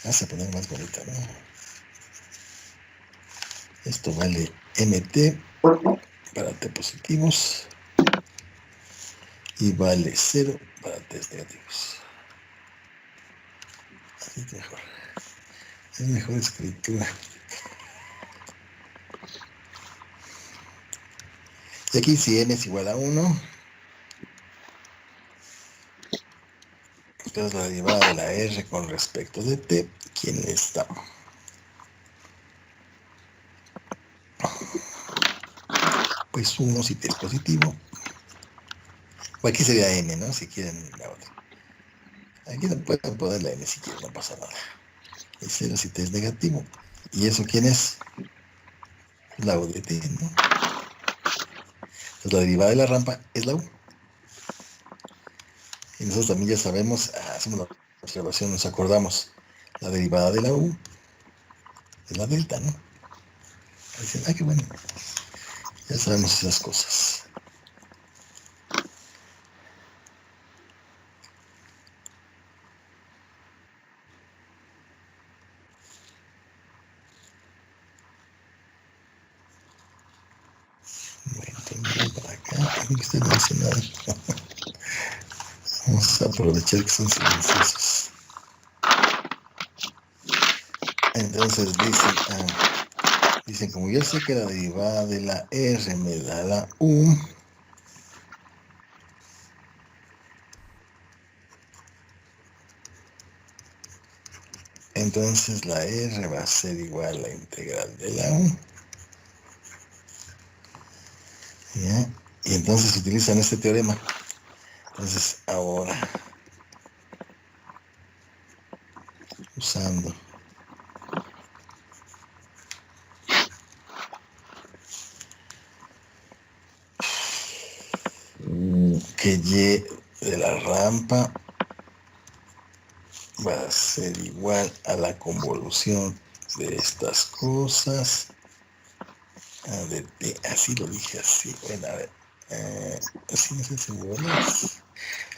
Speaker 1: Vamos a poner más bonita, ¿no? Esto vale mt para t positivos y vale 0 para t negativos. Así es mejor. Es mejor escritura. Y aquí si n es igual a 1, entonces la derivada de la r con respecto de t, ¿quién está? Pues 1 si t es positivo. O aquí sería n, ¿no? Si quieren la otra. Aquí no pueden poner la n si quieren, no pasa nada. Y 0 si t es negativo. ¿Y eso quién es? La u de t, ¿no? Entonces la derivada de la rampa es la u. Y nosotros también ya sabemos, hacemos la observación, nos acordamos. La derivada de la u es la delta, ¿no? Ahí dicen, qué bueno. Ya sabemos esas cosas. que están mencionados. Vamos a aprovechar que son silenciosos. Entonces dicen, como yo sé que la derivada de la R me da la U, entonces la R va a ser igual a la integral de la U. ¿Ya? Y entonces utilizan este teorema. Entonces ahora, usando que Y de la rampa va a ser igual a la convolución de estas cosas. Así lo dije así. Bueno, a ver. Así no sé seguro. Esa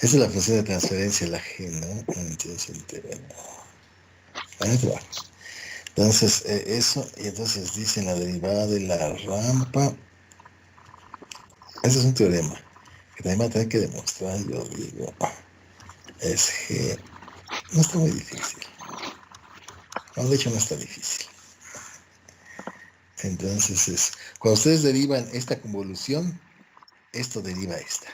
Speaker 1: es la función de transferencia, la G, ¿no? Entonces, entonces eso, y entonces dicen la derivada de la rampa. Ese es un teorema que también va a tener que demostrar, yo digo. Es G. No está muy difícil. No, de hecho no está difícil. Entonces cuando ustedes derivan esta convolución, esto deriva esta.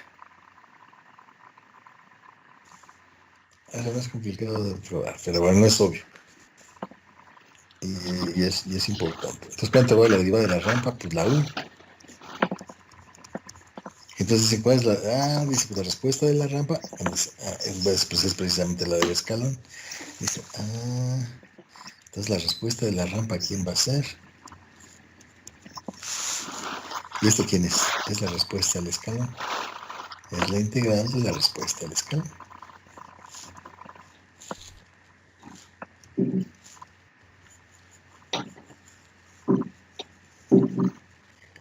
Speaker 1: Es lo más complicado de probar, pero bueno, no es obvio. Y es importante. Entonces, ¿cuánto va la derivada de la rampa? Pues la U. Entonces dicen, ¿cuál es la? Dice, pues la respuesta de la rampa. Pues es precisamente la del escalón. Dice, entonces la respuesta de la rampa, ¿quién va a ser? ¿Y esto quién es? Es la respuesta al escalón. Es la integral de la respuesta al escalón.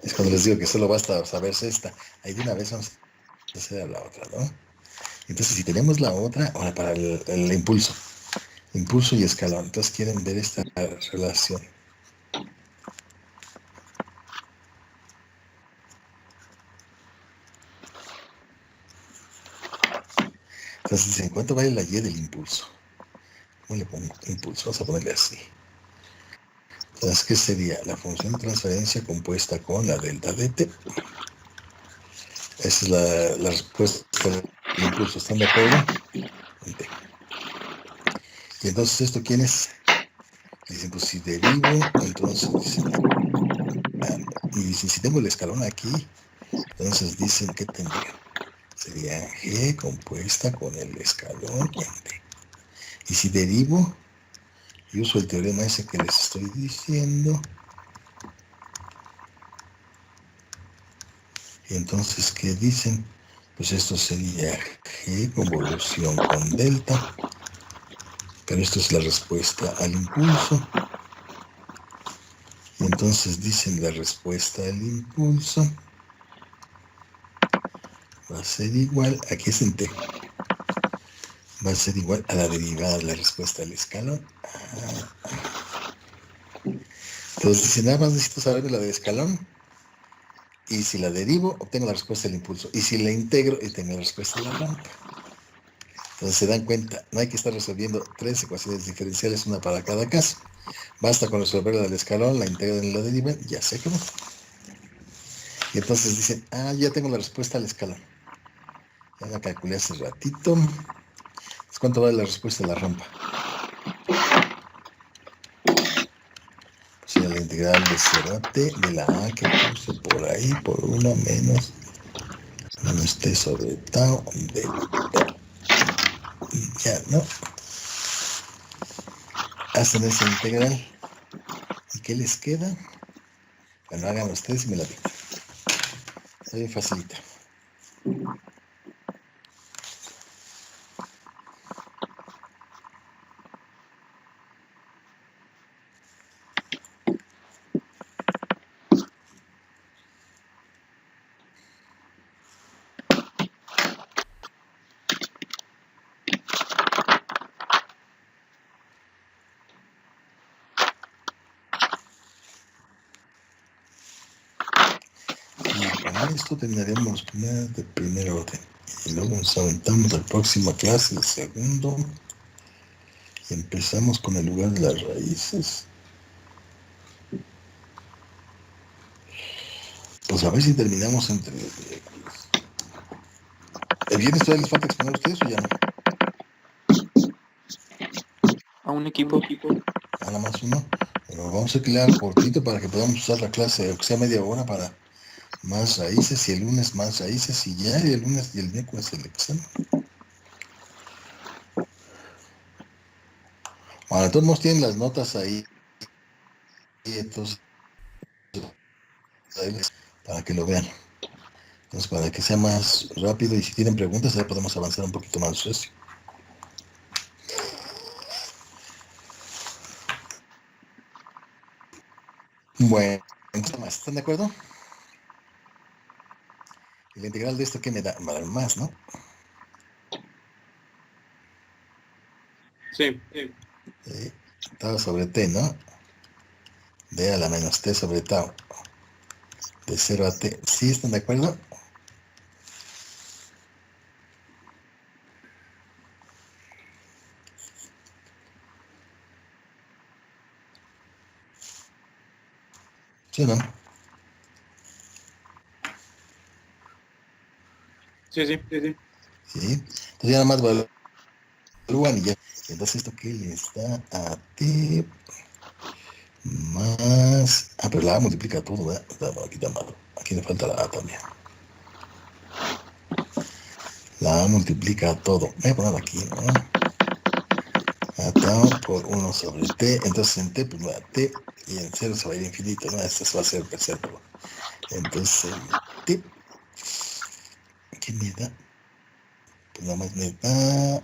Speaker 1: Es cuando les digo que solo basta saberse esta. Ahí de una vez vamos a hacer a la otra, ¿no? Entonces, si tenemos la otra, ahora para el impulso y escalón. Entonces, quieren ver esta relación. Entonces dicen, ¿cuánto vale la Y del impulso? ¿Cómo le pongo impulso? Vamos a ponerle así. Entonces, ¿qué sería? La función de transferencia compuesta con la delta de t. Esa es la respuesta del impulso. ¿Están de acuerdo? En t. Y entonces, ¿esto quién es? Dicen, pues si derivo, entonces dicen, y dicen, si tengo el escalón aquí, entonces dicen que tendría. Sería G compuesta con el escalón en t. Y si derivo, y uso el teorema ese que les estoy diciendo, y entonces, ¿qué dicen? Pues esto sería G convolución con delta, pero esto es la respuesta al impulso. Y entonces dicen la respuesta al impulso va a ser igual, aquí es en t, va a ser igual a la derivada de la respuesta al escalón. Entonces dicen, nada más necesito saber la del escalón, y si la derivo, obtengo la respuesta del impulso. Y si la integro, tengo la respuesta de la rampa. Entonces se dan cuenta, no hay que estar resolviendo 3 ecuaciones diferenciales, una para cada caso. Basta con resolver la del escalón, la integran y la derivan, ya se acabó. Y entonces dicen, ya tengo la respuesta al escalón. Ya la calculé hace ratito. Entonces, ¿cuánto vale la respuesta de la rampa? Sería la integral de 0 a t de la a que puse por ahí, por 1 menos t sobre tau de t. Ya, ¿no? Hacen esa integral. ¿Y qué les queda? Bueno, hagan ustedes y me la digan. Está bien facilita. Y con esto terminaríamos de primer orden. Y luego nos aventamos a la próxima clase de segundo. Y empezamos con el lugar de las raíces. Pues a ver si terminamos entre los miércoles. ¿El viernes todavía les falta exponer a ustedes o ya no?
Speaker 3: A un equipo.
Speaker 1: Nada más uno. Pero vamos a crear cortito para que podamos usar la clase, aunque sea media hora, para más raíces, y el lunes más raíces, y ya, y el lunes y el miércoles el examen. Bueno, todos modos tienen las notas ahí, y entonces, para que lo vean. Entonces, para que sea más rápido, y si tienen preguntas, ya podemos avanzar un poquito más recio. Bueno, entonces, ¿están de acuerdo? Y la integral de esto, ¿qué me da? Va a dar más, ¿no?
Speaker 3: Sí.
Speaker 1: Tau sobre t, ¿no? D a la menos t sobre tau. De 0 a t. ¿Sí están de acuerdo? ¿Sí o no?
Speaker 3: Sí.
Speaker 1: ¿Sí? Entonces ya nada más evalúan y ya. Entonces esto que le está a t más... Ah, pero la a multiplica todo, ¿verdad? Aquí está malo. Aquí le falta la a también. La a multiplica todo. Voy a poner aquí, ¿no? A tau por 1 sobre t. Entonces en t, pues me da t. Y en 0 se va a ir infinito, ¿no? Este va a ser el tercer polo. Entonces t, ¿qué me da? Pues nada más me da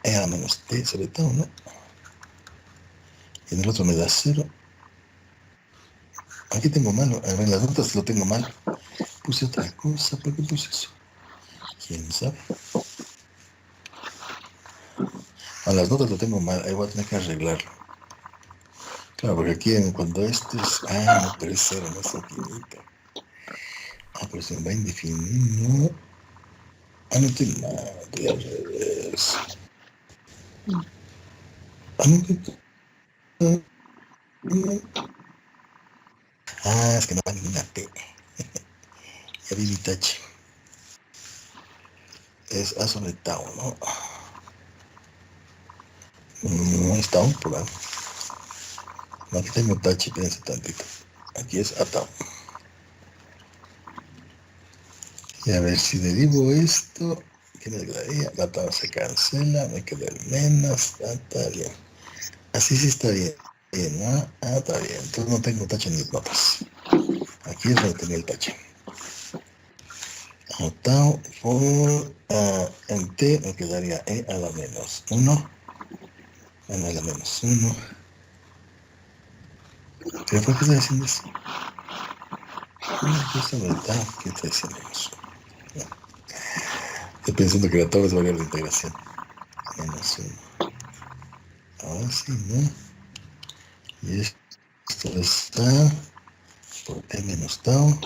Speaker 1: e a la menos t sobre tau, ¿no? Y en el otro me da 0. Aquí tengo mal, a ver, las notas lo tengo mal. Puse otra cosa, ¿por qué puse eso? ¿Quién sabe? A las notas lo tengo mal, ahí voy a tener que arreglarlo. Claro, porque aquí cuando esto es... Ah, no, pero es 0, no es infinito. Ah, pero se va indefinido. Ah, no estoy mal, estoy al revés. Ah, no estoy... Ah, es que no va ninguna T. Ya vi mi tache. Es A sobre tau, ¿no? No es tau, por ahí. No, aquí tengo tache, espérense tantito. Aquí es A tau. Y a ver si derivo esto, ¿qué me quedaría? La tau se cancela, me queda el menos, está bien. Así sí está bien, ¿no? Ah, está bien. Entonces no tengo tache en mis notas. Aquí es donde tenía el tache. A tau por en t me quedaría e a la menos 1. A la menos 1. ¿Pero por qué está diciendo eso? ¿Qué está el tau? ¿Qué está diciendo eso? Estoy pensando que la tau es variable de integración. Menos 1. Ahora sí, ¿no? Y esto está por t menos tau.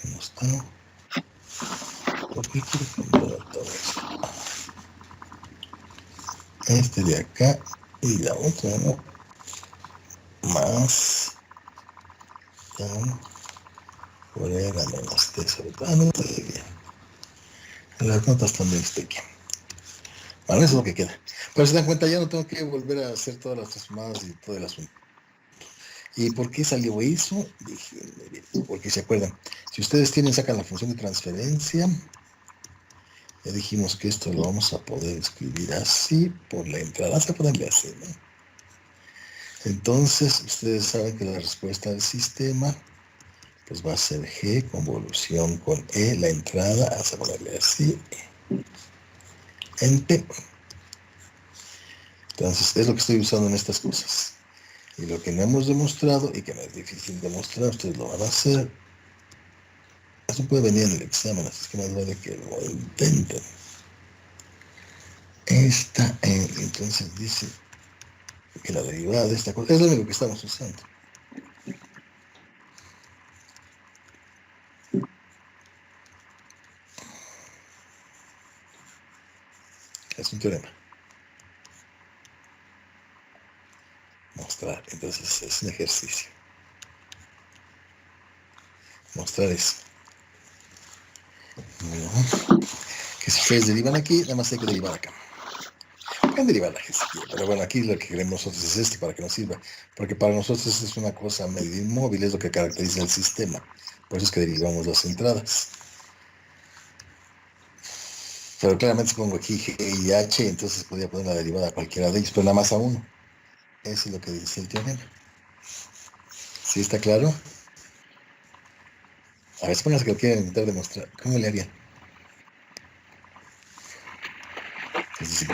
Speaker 1: Menos tau. ¿Por qué quiero cambiar todo esto? Este de acá y la otra, ¿no? Más tau por e a la menos t sobre tau. Ah, no está bien. Las notas también estoy bien. Bueno, eso es lo que queda. Pero si se dan cuenta, ya no tengo que volver a hacer todas las transformadas y todo el asunto. ¿Y por qué salió eso? Déjenme ver, porque se acuerdan. Si ustedes sacan la función de transferencia, ya dijimos que esto lo vamos a poder escribir así por la entrada. Vamos a ponerle así, ¿no? Entonces, ustedes saben que la respuesta del sistema pues va a ser G, convolución con E, la entrada, vamos a ponerle así, en T. Entonces, es lo que estoy usando en estas cosas. Y lo que no hemos demostrado, y que no es difícil demostrar, ustedes lo van a hacer. Eso puede venir en el examen, así es que más vale que lo intenten. Entonces dice que la derivada de esta cosa es lo único que estamos usando. Es un teorema. Mostrar. Entonces es un ejercicio. Mostrar eso. Bueno, que si ustedes derivan aquí, nada más hay que derivar acá. Pueden derivar la G si quieren, pero bueno, aquí lo que queremos nosotros es esto para que nos sirva. Porque para nosotros es una cosa medio inmóvil, es lo que caracteriza el sistema. Por eso es que derivamos las entradas. Pero claramente si pongo aquí G y H, entonces podría poner la derivada a cualquiera de ellos, pero nada más a uno. Eso es lo que dice el teorema. ¿Sí está claro? A ver, supónganse que lo quieren intentar demostrar. ¿Cómo le harían? Es decir,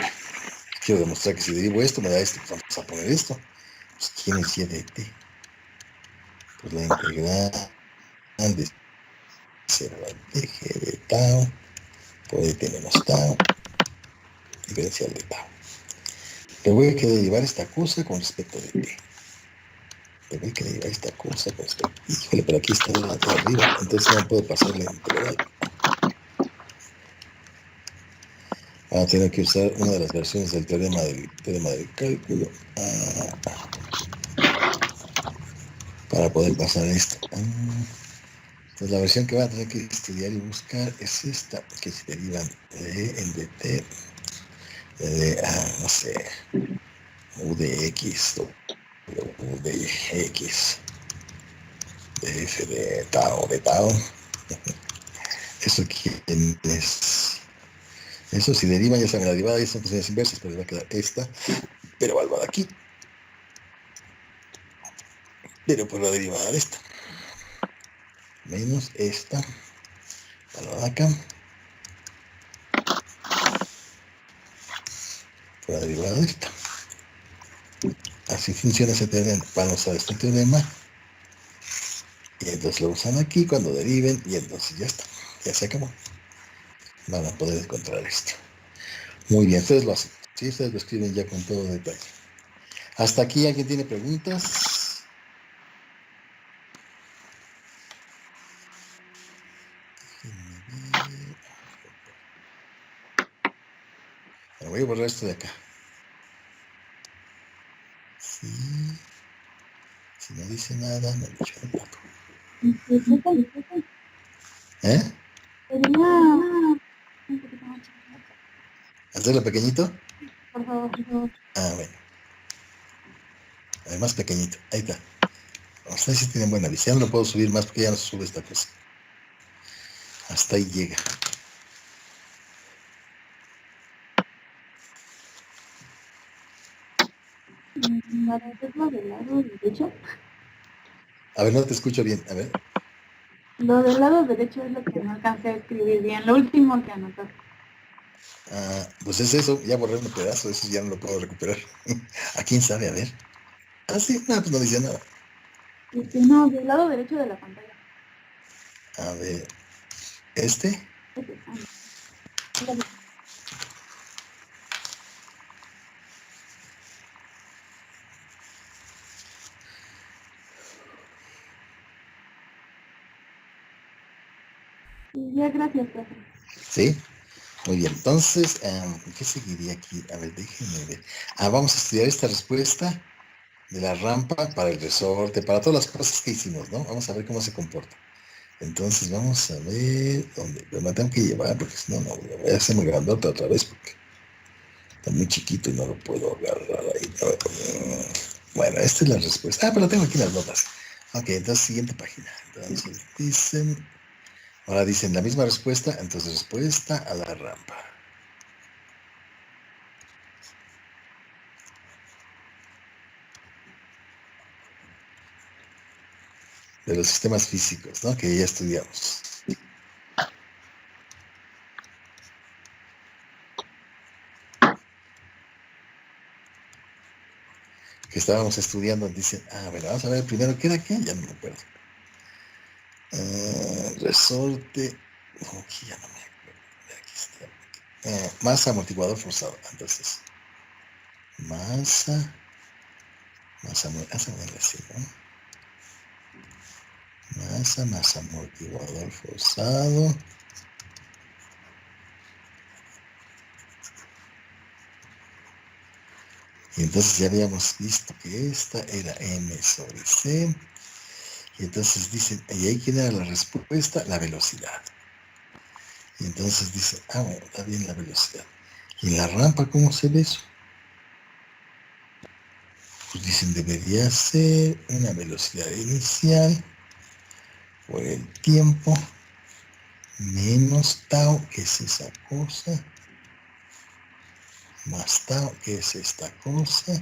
Speaker 1: quiero demostrar que si derivo esto, me da esto. Pues vamos a poner esto. Pues, ¿quién es y de t? Pues la integral de 0 a t g de tau por t menos tau, diferencial de tau. Luego hay que derivar esta cosa con respecto de t. Luego hay que derivar esta cosa con respecto. Híjole, pero aquí está de arriba, entonces no puedo pasar la integral. Vamos a tener que usar una de las versiones del teorema del cálculo para poder pasar esto. Entonces la versión que van a tener que estudiar y buscar es esta, que se derivan de en dt, de, no sé, u de x, u de x, de f de tau. Eso quién es. Eso si derivan, ya saben, la derivada ya son funciones inversas, pero les va a quedar esta, pero valvada aquí. Pero por la derivada de esta. Menos esta, valvada acá. Por la derivada de esta. Así funciona ese teorema. Van a usar este teorema. Y entonces lo usan aquí cuando deriven. Y entonces ya está. Ya se acabó. Van a poder encontrar esto. Muy bien, ustedes lo hacen. Sí, ustedes lo escriben ya con todo detalle. Hasta aquí, ¿alguien tiene preguntas? Bueno, voy a borrar esto de acá. Sí. Si no dice nada, me lo echo un poco. ¿Eh? ¿Hacerlo pequeñito?
Speaker 6: Por favor.
Speaker 1: Bueno. Además pequeñito. Ahí está. Ustedes sí tienen buena visión. No lo puedo subir más porque ya no se sube esta cosa. Hasta ahí llega.
Speaker 6: ¿Para hacerlo del lado derecho?
Speaker 1: A ver, no te escucho bien. A ver.
Speaker 6: Lo del lado derecho es lo que no alcancé a escribir bien, lo último que anotó.
Speaker 1: Pues es eso. Ya borré un pedazo. Eso ya no lo puedo recuperar. ¿A quién sabe? A ver. Sí. No, pues no dice nada.
Speaker 6: No, del lado derecho de la pantalla.
Speaker 1: A ver. ¿Este?
Speaker 6: Ya, gracias, profe.
Speaker 1: Sí. Muy bien. Entonces, ¿qué seguiría aquí? A ver, déjenme ver. Vamos a estudiar esta respuesta de la rampa para el resorte, para todas las cosas que hicimos, ¿no? Vamos a ver cómo se comporta. Entonces, vamos a ver dónde. Pero me tengo que llevar, porque si no, no, voy a hacer muy grandota otra vez, porque está muy chiquito y no lo puedo agarrar ahí. Bueno, esta es la respuesta. Pero la tengo aquí en las notas. Ok, entonces, siguiente página. Entonces, ahora dicen la misma respuesta, entonces respuesta a la rampa. De los sistemas físicos, ¿no? Que ya estudiamos. Que estábamos estudiando, dicen, bueno, vamos a ver primero, ¿qué era qué? Ya no me acuerdo. Resorte, no, aquí ya no me acuerdo. Aquí está. Masa amortiguador forzado, entonces. Masa así, ¿no? Masa amortiguador forzado. Y entonces ya habíamos visto que esta era m sobre c. Y entonces dicen, ¿y ahí quién era la respuesta? La velocidad. Y entonces dice, bueno, está bien la velocidad. ¿Y en la rampa cómo se ve eso? Pues dicen, debería ser una velocidad inicial por el tiempo menos tau, que es esa cosa, más tau, que es esta cosa,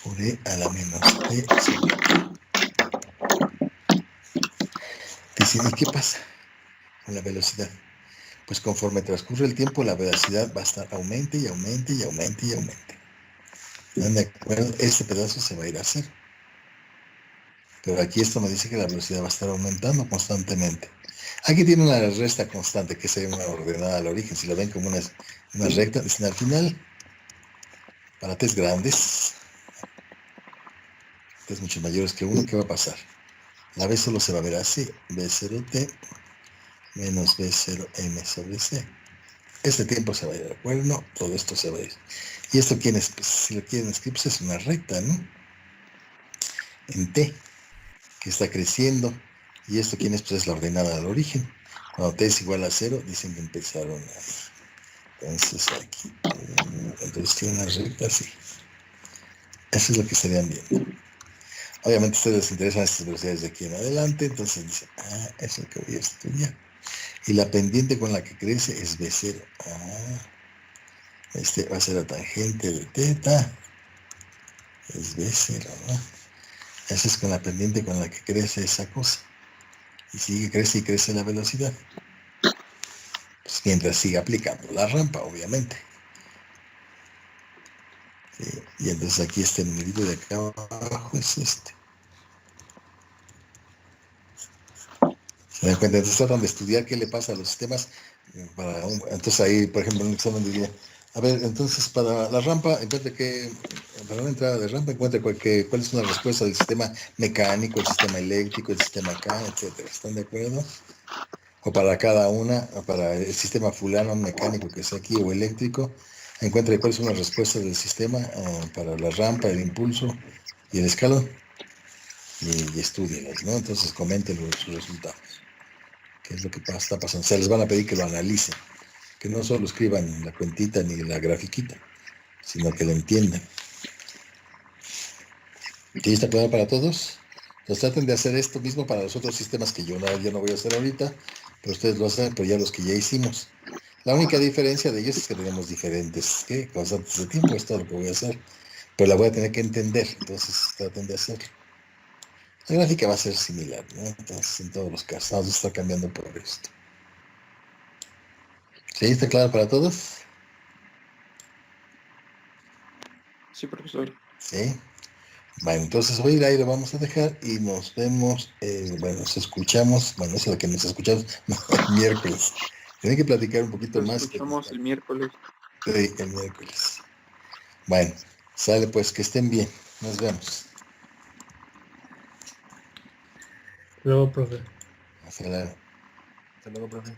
Speaker 1: por e a la menos t sobre t. Dicen, ¿y qué pasa con la velocidad? Pues conforme transcurre el tiempo, la velocidad va a estar aumente y aumente y aumente y aumente. ¿Están de acuerdo? Este pedazo se va a ir a cero. Pero aquí esto me dice que la velocidad va a estar aumentando constantemente. Aquí tiene una resta constante, que es una ordenada al origen. Si lo ven como una recta, dicen al final, para t's grandes, t's mucho mayores que 1, ¿qué va a pasar? La v solo se va a ver así, v0t menos v0m sobre c. Este tiempo se va a ir al cuerno, todo esto se va a ir. ¿Y esto quién es? Pues, si lo quieren escribir, pues es una recta, ¿no? En t, que está creciendo. ¿Y esto quién es? Pues es la ordenada al origen. Cuando t es igual a 0, dicen que empezaron ahí. Entonces aquí, entonces tiene una recta así. Eso es lo que estarían viendo. Obviamente a ustedes les interesan estas velocidades de aquí en adelante, entonces dicen, eso es lo que voy a estudiar. Y la pendiente con la que crece es b0. Este va a ser la tangente de θ, es b0, ¿no? Esa es con la pendiente con la que crece esa cosa. Y sigue, crece y crece la velocidad. Pues mientras siga aplicando la rampa, obviamente. ¿Sí? Y entonces aquí este numerito de acá abajo es este. ¿Se dan cuenta? Entonces tratan de estudiar qué le pasa a los sistemas. Entonces ahí, por ejemplo, en un examen diría, a ver, entonces para la rampa, encuentre que, para una entrada de rampa, encuentre cuál es una respuesta del sistema mecánico, el sistema eléctrico, el sistema acá, etcétera. ¿Están de acuerdo? O para cada una, o para el sistema fulano mecánico que sea aquí o eléctrico, encuentre cuáles son las respuestas del sistema para la rampa, el impulso y el escalón. Y estúdielas, ¿no? Entonces comenten sus resultados. ¿Qué es lo que está pasando? Se les van a pedir que lo analicen, que no solo escriban la cuentita ni la grafiquita, sino que lo entiendan. ¿Sí está claro para todos? Entonces traten de hacer esto mismo para los otros sistemas que yo no voy a hacer ahorita, pero ustedes lo hacen, pero ya los que ya hicimos. La única diferencia de ellos es que tenemos diferentes constantes de tiempo, es todo lo que voy a hacer, pero la voy a tener que entender, entonces traten de hacerlo. La gráfica va a ser similar, ¿no? Entonces, en todos los casos, vamos a estar cambiando por esto. ¿Sí? ¿Está claro para todos?
Speaker 3: Sí, profesor.
Speaker 1: Sí. Bueno, entonces hoy ahí lo vamos a dejar y nos vemos, nos escuchamos, bueno, eso es lo que nos escuchamos, no, el miércoles. Tienen que platicar un poquito
Speaker 3: Nos
Speaker 1: más.
Speaker 3: escuchamos el miércoles.
Speaker 1: Sí, el miércoles. Bueno, sale pues, que estén bien. Nos vemos.
Speaker 2: Luego, profe.
Speaker 1: Hasta luego. Hasta luego, profe.